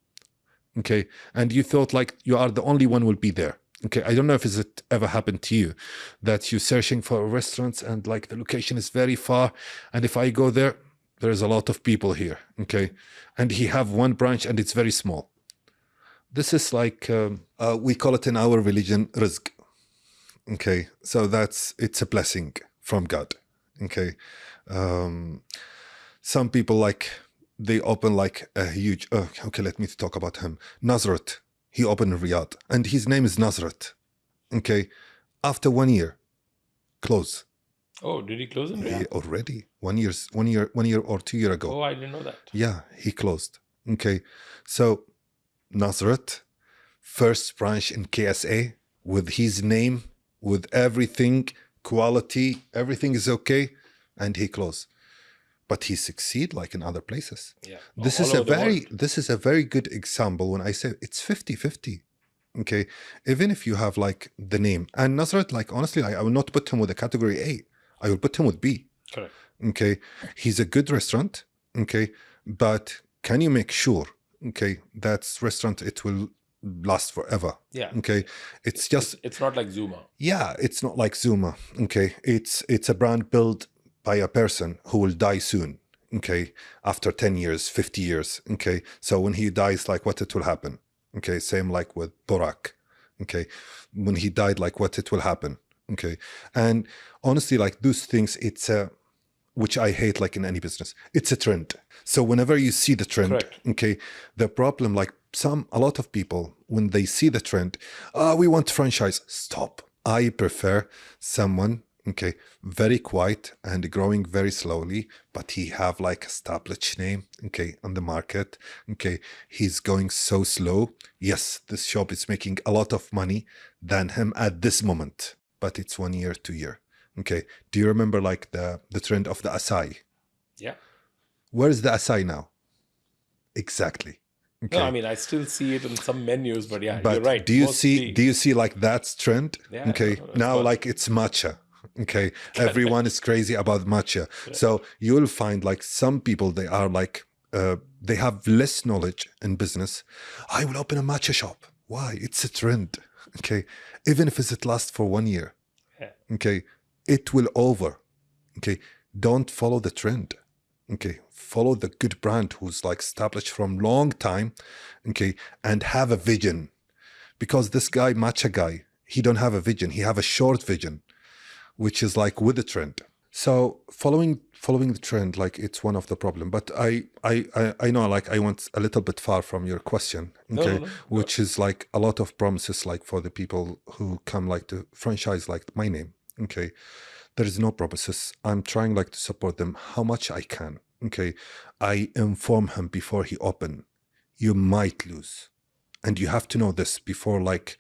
Speaker 2: Okay, and you thought like you are the only one will be there. Okay, I don't know if it ever happened to you that you're searching for restaurants and like the location is very far, and if I go there, there's a lot of people here. Okay, and he have one branch and it's very small. This is like we call it in our religion rizq. Okay, so it's a blessing from God. Okay, some people like they open like a huge. Okay, let me talk about him. Nazrat, he opened in Riyadh, and his name is Nazrat. Okay, after 1 year, close.
Speaker 1: Oh, did he close in Riyadh?
Speaker 2: Already 1 year or 2 year ago.
Speaker 1: Oh, I didn't know that.
Speaker 2: Yeah, he closed. Okay, so Nazareth, first branch in KSA with his name, with everything, quality, everything is okay, and he closed. But he succeed like in other places.
Speaker 1: Yeah,
Speaker 2: This
Speaker 1: all
Speaker 2: is a
Speaker 1: over the
Speaker 2: very
Speaker 1: world.
Speaker 2: this is a very good example when I say it's 50-50. Okay, even if you have like the name and Nazareth, like honestly, I will not put him with a category A. I will put him with B.
Speaker 1: Correct.
Speaker 2: Okay, he's a good restaurant. Okay, but can you make sure, okay, that restaurant it will last forever?
Speaker 1: Yeah.
Speaker 2: Okay, it's just
Speaker 1: It's not like Zuma.
Speaker 2: yeah, it's not like Zuma. Okay, it's a brand built by a person who will die soon. Okay, after 10 years, 50 years. Okay, so when he dies, like what it will happen? Okay, same like with Borak. Okay, when he died, like what it will happen? Okay, and honestly, like those things, it's a which I hate, like in any business, it's a trend. So whenever you see the trend,
Speaker 1: Correct.
Speaker 2: okay, the problem, like a lot of people, when they see the trend, we want franchise. Stop. I prefer someone, okay, very quiet and growing very slowly, but he have like established name, okay, on the market. Okay, he's going so slow. Yes, this shop is making a lot of money than him at this moment, but it's 1 year, 2 year. Okay. Do you remember like the trend of the acai?
Speaker 1: Yeah.
Speaker 2: Where is the acai now? Exactly.
Speaker 1: No, I
Speaker 2: Okay.
Speaker 1: mean I still see it in some menus, but yeah, you're
Speaker 2: But
Speaker 1: right.
Speaker 2: do you see like that's trend?
Speaker 1: Yeah,
Speaker 2: Okay.
Speaker 1: no, of
Speaker 2: Now
Speaker 1: course.
Speaker 2: like it's matcha. Okay. Everyone is crazy about matcha. So you will find like some people they are like they have less knowledge in business. I will open a matcha shop. Why? It's a trend. Okay. Even if it lasts for 1 year.
Speaker 1: Yeah.
Speaker 2: Okay. It will over. Okay. Don't follow the trend. Okay. Follow the good brand who's like established from long time. Okay. And have a vision. Because this guy, matcha guy, he don't have a vision. He have a short vision, which is like with the trend. So following the trend, like it's one of the problem. But I know like I went a little bit far from your question,
Speaker 1: No, no,
Speaker 2: okay,
Speaker 1: no.
Speaker 2: which is like a lot of promises like for the people who come like to franchise like my name. Okay. There is no promises. I'm trying like to support them how much I can. Okay. I inform him before he open. You might lose. And you have to know this before like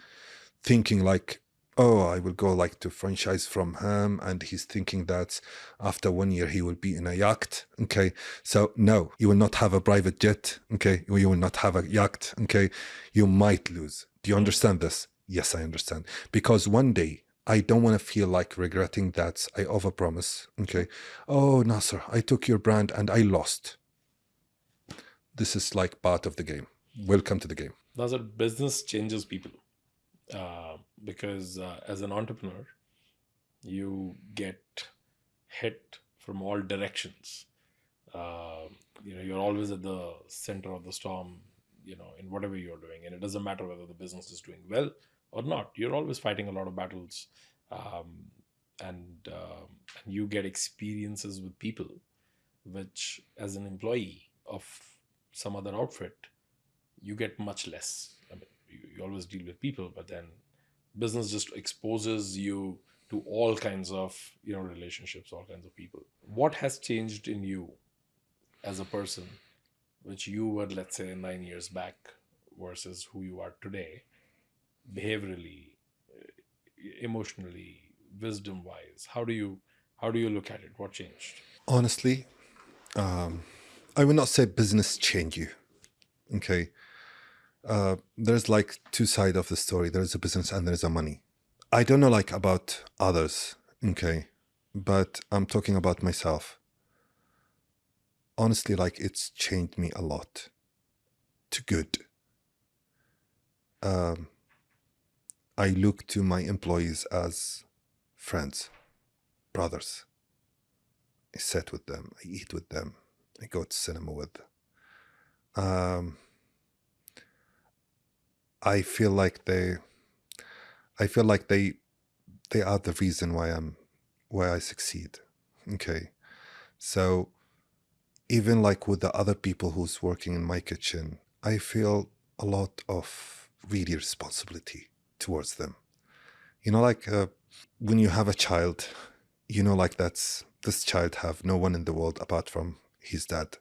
Speaker 2: thinking like, oh, I will go like to franchise from him, and he's thinking that after 1 year he will be in a yacht. Okay, so no, you will not have a private jet. Okay, you will not have a yacht. Okay, you might lose. Do you understand this? Yes, I understand. Because one day I don't want to feel like regretting that I overpromise. Okay, oh Nasser, I took your brand and I lost. This is like part of the game. Welcome to the game.
Speaker 1: That's what business changes people. Because as an entrepreneur, you get hit from all directions. Uh, you're always at the center of the storm, in whatever you're doing. And it doesn't matter whether the business is doing well or not. You're always fighting a lot of battles. Um, and you get experiences with people, which as an employee of some other outfit, you get much less. I mean, you always deal with people, but then business just exposes you to all kinds of relationships, all kinds of people. What has changed in you as a person, which you were, let's say, 9 years back versus who you are today, behaviorally, emotionally, wisdom wise? How do you look at it? What changed?
Speaker 2: Honestly, I will not say business change you. Okay. There's like two sides of the story. There's a business and there's a money. I don't know like about others. Okay. But I'm talking about myself. Honestly, like it's changed me a lot to good. I look to my employees as friends, brothers. I sit with them. I eat with them. I go to cinema with. Um, I feel like they they are the reason why I succeed. Okay. So even like with the other people who's working in my kitchen, I feel a lot of really responsibility towards them. Like when you have a child, like this child have no one in the world apart from his dad.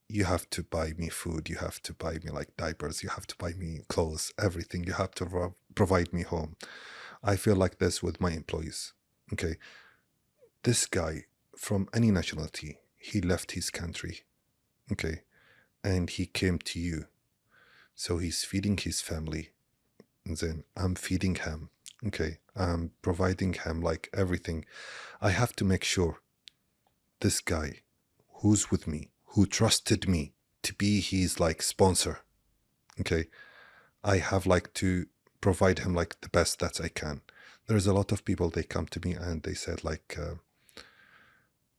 Speaker 2: You have to buy me food, you have to buy me like diapers, you have to buy me clothes, everything. You have to provide me home. I feel like this with my employees. Okay, this guy from any nationality, he left his country, okay, and he came to you. So he's feeding his family, and then I'm feeding him. Okay, I'm providing him like everything. I have to make sure this guy who's with me, who trusted me to be his like sponsor, okay, I have like to provide him like the best that I can. There's a lot of people, they come to me and they said like,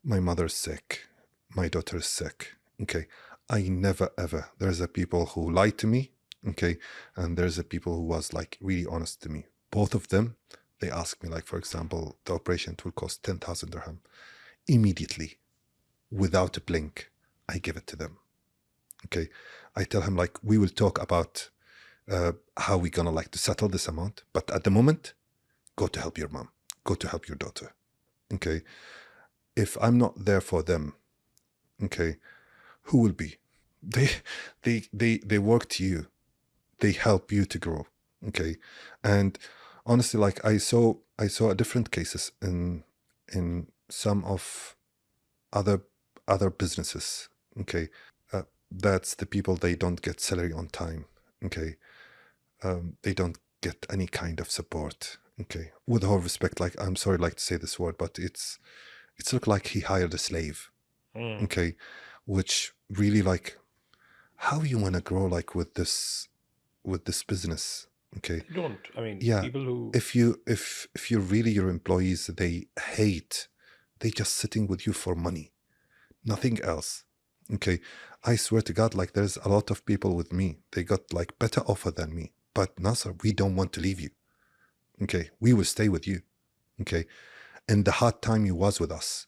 Speaker 2: my mother's sick, my daughter's sick. Okay, I never ever. There's a people who lied to me. Okay, and there's a people who was like really honest to me. Both of them, they asked me like, for example, the operation will cost 10,000 dirham. Immediately, without a blink, I give it to them. Okay, I tell him like we will talk about how we gonna like to settle this amount, but at the moment, go to help your mom, go to help your daughter. Okay, if I'm not there for them, okay, who will be? They they work to you. They help you to grow. Okay. And honestly, like I saw a different cases in some of other other businesses. Okay. That's the people, they don't get salary on time. Okay. They don't get any kind of support. Okay. With all respect, like I'm sorry like to say this word, but it's look like he hired a slave.
Speaker 1: Mm.
Speaker 2: Okay. Which really like how you want to grow like with this business. Okay,
Speaker 1: You don't. I mean,
Speaker 2: yeah,
Speaker 1: people who.
Speaker 2: if you really, your employees, they hate, they just sitting with you for money, nothing else. Okay, I swear to God, like there's a lot of people with me, they got like better offer than me, but Nasser, we don't want to leave you. Okay, we will stay with you. Okay, in the hard time you was with us.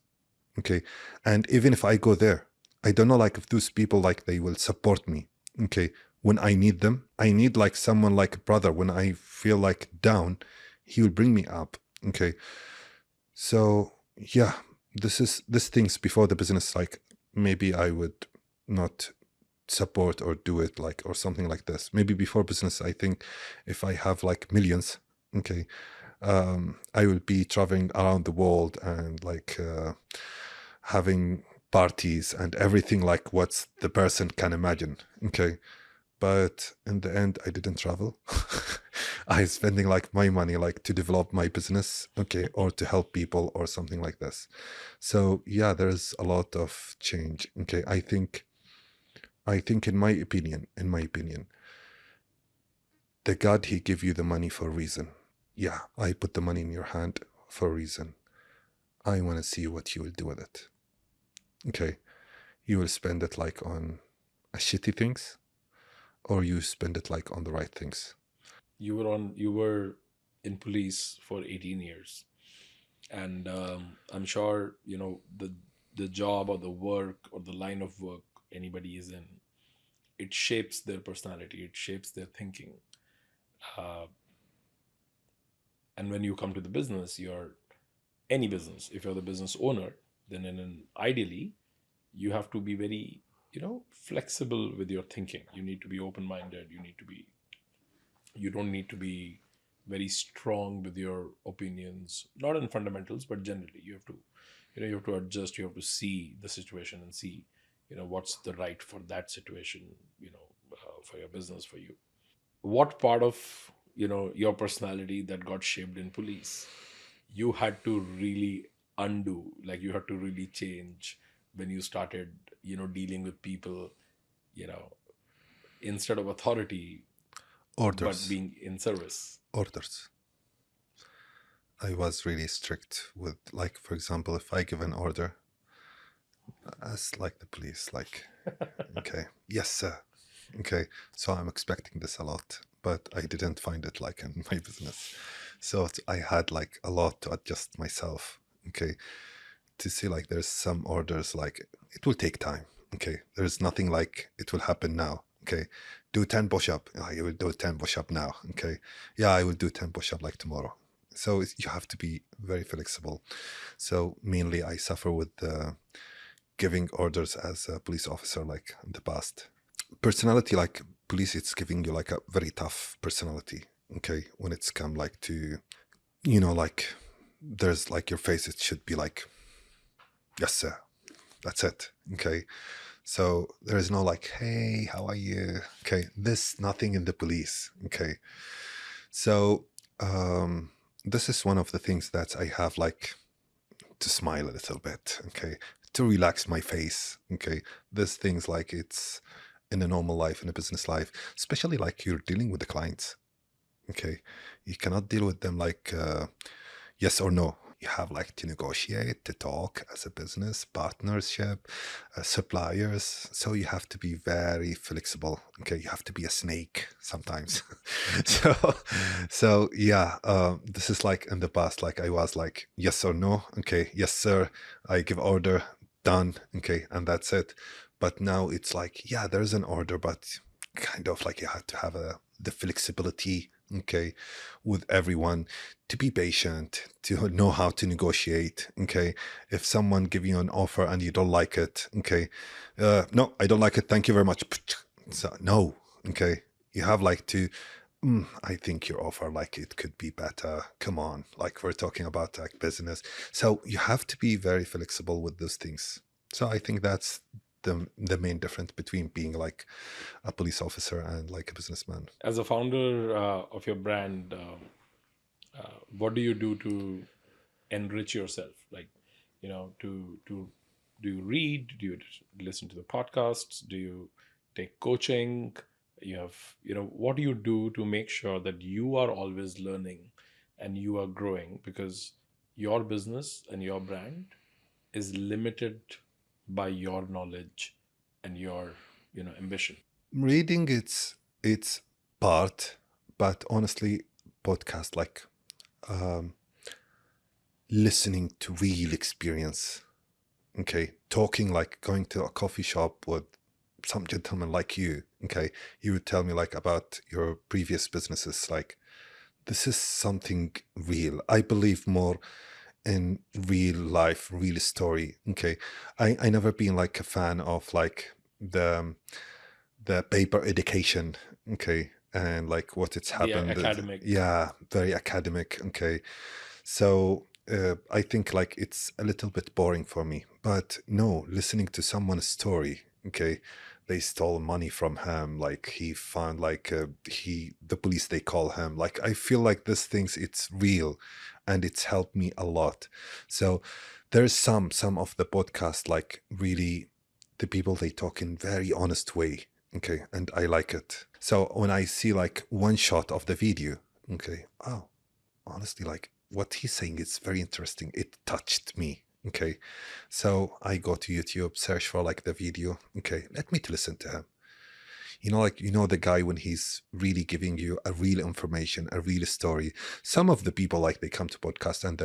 Speaker 2: Okay, and even if I go there, I don't know like if those people like they will support me. Okay, when I need them, I need like someone like a brother. When I feel like down, he will bring me up. Okay, so yeah, this things before the business, like maybe I would not support or do it like or something like this. Maybe before business, I think if I have like millions, okay, I will be traveling around the world and like having parties and everything like what the person can imagine. Okay, but in the end, I didn't travel. I spending like my money like to develop my business, okay, or to help people or something like this. So yeah, there's a lot of change. Okay, I think in my opinion, the God, he give you the money for a reason. Yeah, I put the money in your hand for a reason. I want to see what you will do with it. Okay, you will spend it like on a shitty things, or you spend it like on the right things.
Speaker 1: You were in police for 18 years, and I'm sure the job or the work or the line of work anybody is in, it shapes their personality, it shapes their thinking. uh, and when you come to the business, you're any business, if you're the business owner, then ideally you have to be very flexible with your thinking. You need to be open minded. You don't need to be very strong with your opinions, not in fundamentals but generally. You have to adjust. You have to see the situation and see what's the right for that situation, for your business, for you. What part of your personality that got shaped in police you had to really undo, like you had to really change when you started dealing with people, you know instead of authority but
Speaker 2: Orders,
Speaker 1: being in service?
Speaker 2: orders. I was really strict with, like, for example, if I give an order, as like the police, like, okay, yes, sir. Okay, so I'm expecting this a lot, but I didn't find it like in my business. So I had like a lot to adjust myself. Okay, to see like there's some orders like it will take time. Okay, there's nothing like it will happen now. Okay, do 10 push up. I will do 10 push up now. Okay, yeah, I will do 10 push up like tomorrow. So you have to be very flexible. So mainly I suffer with giving orders as a police officer, like in the past. Personality, like police, it's giving you like a very tough personality. Okay, when it's come like to, like there's like your face, it should be like, yes, sir. That's it. Okay. So there is no like, hey, how are you? Okay. This, nothing in the police. Okay. So this is one of the things that I have like to smile a little bit. Okay. To relax my face. Okay. There's things like it's in a normal life, in a business life, especially like you're dealing with the clients. Okay. You cannot deal with them like yes or no. You have like to negotiate, to talk as a business, partnership, suppliers. So you have to be very flexible. Okay, you have to be a snake sometimes. so, so yeah, this is like in the past, like I was like yes or no. Okay, yes sir, I give order, done. Okay, and that's it. But now it's like yeah, there's an order, but kind of like you have to have the flexibility. Okay, with everyone, to be patient, to know how to negotiate. Okay, if someone give you an offer and you don't like it, okay, no, I don't like it. Thank you very much. So no, okay, you have like to. I think your offer like it could be better. Come on, like we're talking about like business, so you have to be very flexible with those things. So I think that's the main difference between being like a police officer and like a businessman.
Speaker 1: As a founder of your brand, what do you do to enrich yourself? Like, to do you read? Do you listen to the podcasts? Do you take coaching? You have, what do you do to make sure that you are always learning and you are growing? Because your business and your brand is limited by your knowledge and your, ambition.
Speaker 2: Reading, it's part, but honestly, podcast like um, listening to real experience. Okay, talking like going to a coffee shop with some gentleman like you. Okay, you would tell me like about your previous businesses. Like this is something real. I believe more in real life, real story. Okay, I never been like a fan of like the paper education. Okay, and like what it's
Speaker 1: The
Speaker 2: happened.
Speaker 1: academic.
Speaker 2: Yeah, very academic. Okay, so I think like it's a little bit boring for me. But no, listening to someone's story. Okay, they stole money from him. Like he found like the police they call him. Like I feel like this things it's real, and it's helped me a lot. So there's some of the podcast like really the people they talk in very honest way. Okay, and I like it. So when I see like one shot of the video, okay, oh, honestly, like what he's saying is very interesting. It touched me. Okay. So I go to YouTube, search for like the video. Okay. Let me to listen to him. Like, the guy when he's really giving you a real information, a real story. Some of the people like they come to podcast and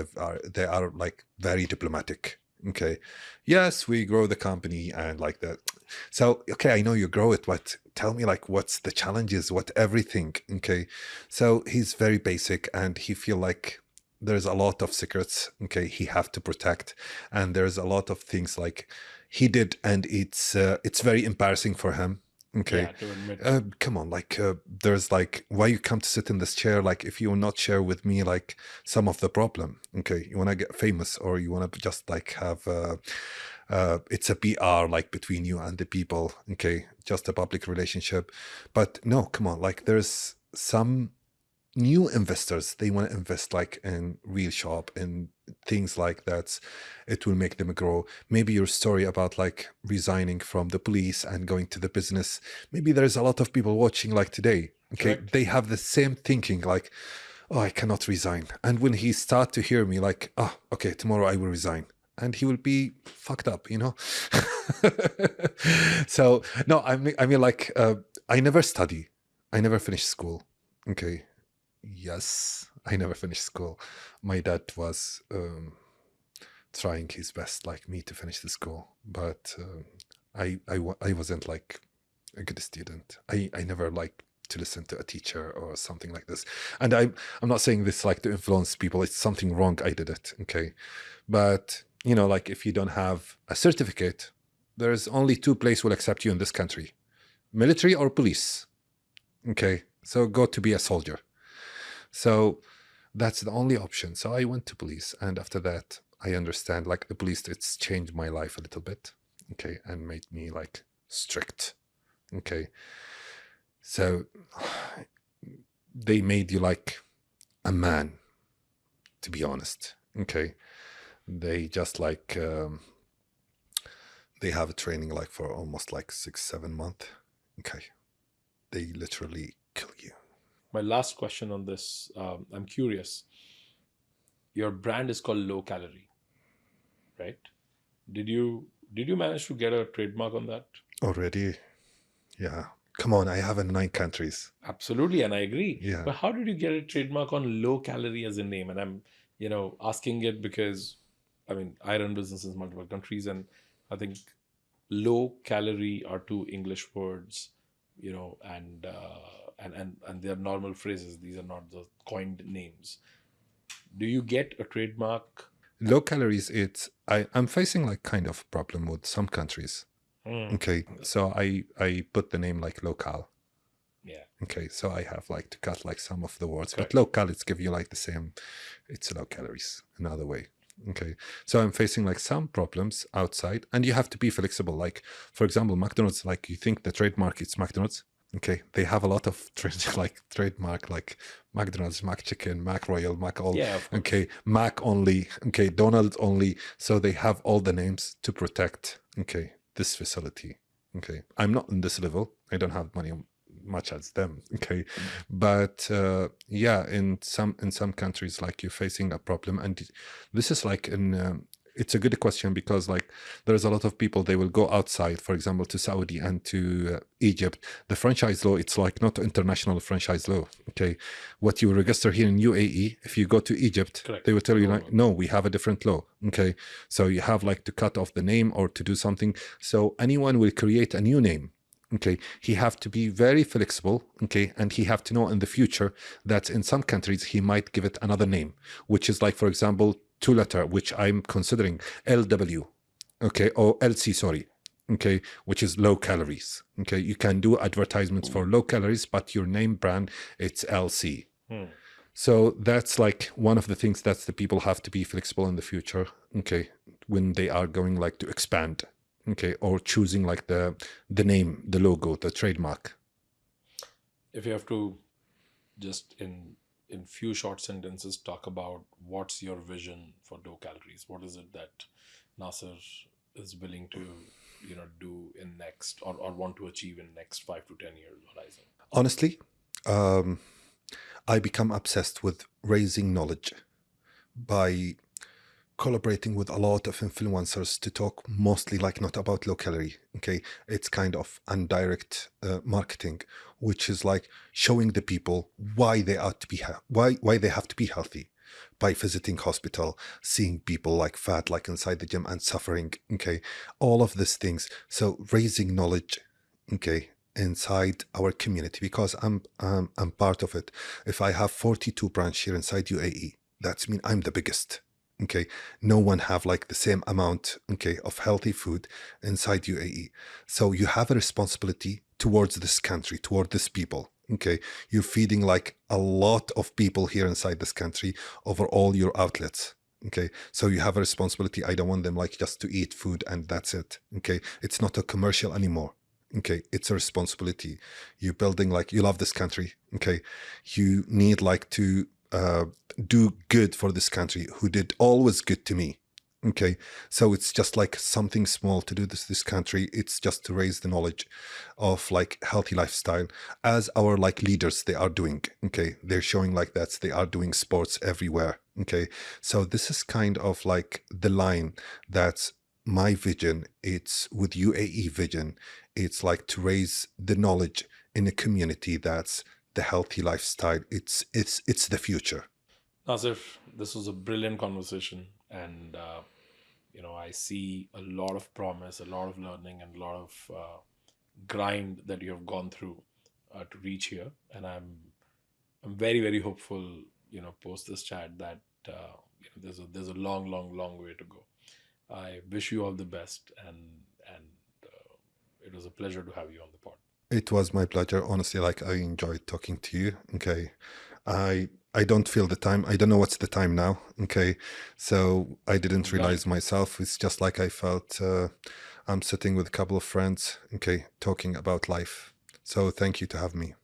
Speaker 2: they are like very diplomatic. Okay. Yes, we grow the company and like that. So, okay, I know you grow it, but tell me like what's the challenges, what everything. Okay. So he's very basic and he feel like there's a lot of secrets. Okay. He have to protect. And there's a lot of things like he did. And it's very embarrassing for him. Okay.
Speaker 1: Yeah, to admit.
Speaker 2: Come on, like there's like why you come to sit in this chair, like if you will not share with me like some of the problem. Okay, you want to get famous or you want to just like have it's a PR like between you and the people. Okay, just a public relationship. But no, come on, like there's some new investors, they want to invest like in real shop and things like that. It will make them grow. Maybe your story about like resigning from the police and going to the business, maybe there's a lot of people watching like today. Okay,
Speaker 1: Correct.
Speaker 2: they have the same thinking like, oh, I cannot resign. And when he start to hear me like, oh, okay, tomorrow I will resign, and he will be fucked up. So no, I mean like I never study, I never finished school. Okay. Yes, I never finished school. My dad was trying his best, like me, to finish the school, but I wasn't like a good student. I never like to listen to a teacher or something like this. And I'm not saying this like to influence people. It's something wrong. I did it. Okay. But, you know, like if you don't have a certificate, there's only two places will accept you in this country, military or police. Okay. So go to be a soldier. So that's the only option. So I went to police. And after that, I understand like the police, it's changed my life a little bit. Okay. And made me like strict. Okay. So they made you like a man, to be honest. Okay. They just like, they have a training like for almost like 6-7 months. Okay. They literally kill you.
Speaker 1: My last question on this, I'm curious. Your brand is called Low Calorie, right? Did you manage to get a trademark on that?
Speaker 2: Already? Yeah. Come on, I have in 9 countries.
Speaker 1: Absolutely, and I agree.
Speaker 2: Yeah.
Speaker 1: But how did you get a trademark on Low Calorie as a name? And I'm, asking it because, I mean, I run businesses in multiple countries, and I think low calorie are two English words, and they're normal phrases. These are not the coined names. Do you get a trademark?
Speaker 2: Low calories, I'm facing like kind of problem with some countries. Okay. So I put the name like local.
Speaker 1: Yeah.
Speaker 2: Okay. So I have like to cut like some of the words.
Speaker 1: Correct.
Speaker 2: But local, it's give you like the same, it's low calories, another way. Okay. So I'm facing like some problems outside, and you have to be flexible. Like, for example, McDonald's, like you think the trademark it's McDonald's. Okay. They have a lot of trademark like McDonald's, Mac Chicken, Mac Royal, Mac all.
Speaker 1: Yeah, of course.
Speaker 2: Okay. Mac only. Okay. Donald only. So they have all the names to protect. Okay. This facility. Okay. I'm not in this level. I don't have money much as them. Okay. But yeah, in some countries, like you're facing a problem, and this is like it's a good question, because like there's a lot of people, they will go outside, for example, to Saudi and to Egypt. The franchise law, it's like not international franchise law. Okay. What you register here in UAE, if you go to Egypt,
Speaker 1: Correct.
Speaker 2: they will tell you like, no, we have a different law. Okay. So you have like to cut off the name or to do something. So anyone will create a new name. Okay, he have to be very flexible. Okay, and he have to know in the future that in some countries he might give it another name, which is like, for example, 2-letter, which I'm considering LW, okay, or LC, sorry, okay, which is low calories. Okay, you can do advertisements for low calories, but your name brand, it's LC. So that's like one of the things that the people have to be flexible in the future. Okay, when they are going like to expand. Okay, or choosing like the name, the logo, the trademark.
Speaker 1: If you have to just in few short sentences talk about what's your vision for low calories, what is it that Nasser is willing to do in next or want to achieve in next 5 to 10 years horizon?
Speaker 2: Honestly, I become obsessed with raising knowledge by collaborating with a lot of influencers to talk mostly like not about low calorie. Okay, it's kind of indirect marketing, which is like showing the people why they ought to be why they have to be healthy, by visiting hospital, seeing people like fat like inside the gym and suffering. Okay, all of these things. So raising knowledge. Okay, inside our community, because I'm part of it. If I have 42 branch here inside UAE, that's mean I'm the biggest. Okay, no one have like the same amount, okay, of healthy food inside UAE. So you have a responsibility towards this country, toward this people. Okay, you're feeding like a lot of people here inside this country over all your outlets. Okay, so you have a responsibility. I don't want them like just to eat food and that's it. Okay, it's not a commercial anymore. Okay, it's a responsibility. You're building like, you love this country. Okay, you need like to do good for this country, who did always good to me. Okay, so it's just like something small to do this country. It's just to raise the knowledge of like healthy lifestyle, as our like leaders they are doing. Okay, they're showing like that they are doing sports everywhere. Okay, so this is kind of like the line that's my vision. It's with UAE vision. It's like to raise the knowledge in a community that's the healthy lifestyle. It's the future.
Speaker 1: Nasir, this was a brilliant conversation, and I see a lot of promise, a lot of learning, and a lot of grind that you have gone through. to reach here, and I'm very, very hopeful, post this chat that there's a long way to go. I wish you all the best, and it was a pleasure to have you on the pod.
Speaker 2: It was my pleasure. Honestly, like I enjoyed talking to you. Okay. I don't feel the time. I don't know what's the time now. Okay. So I didn't
Speaker 1: Got
Speaker 2: realize
Speaker 1: it.
Speaker 2: myself. It's just like I felt I'm sitting with a couple of friends, okay, talking about life. So thank you to have me.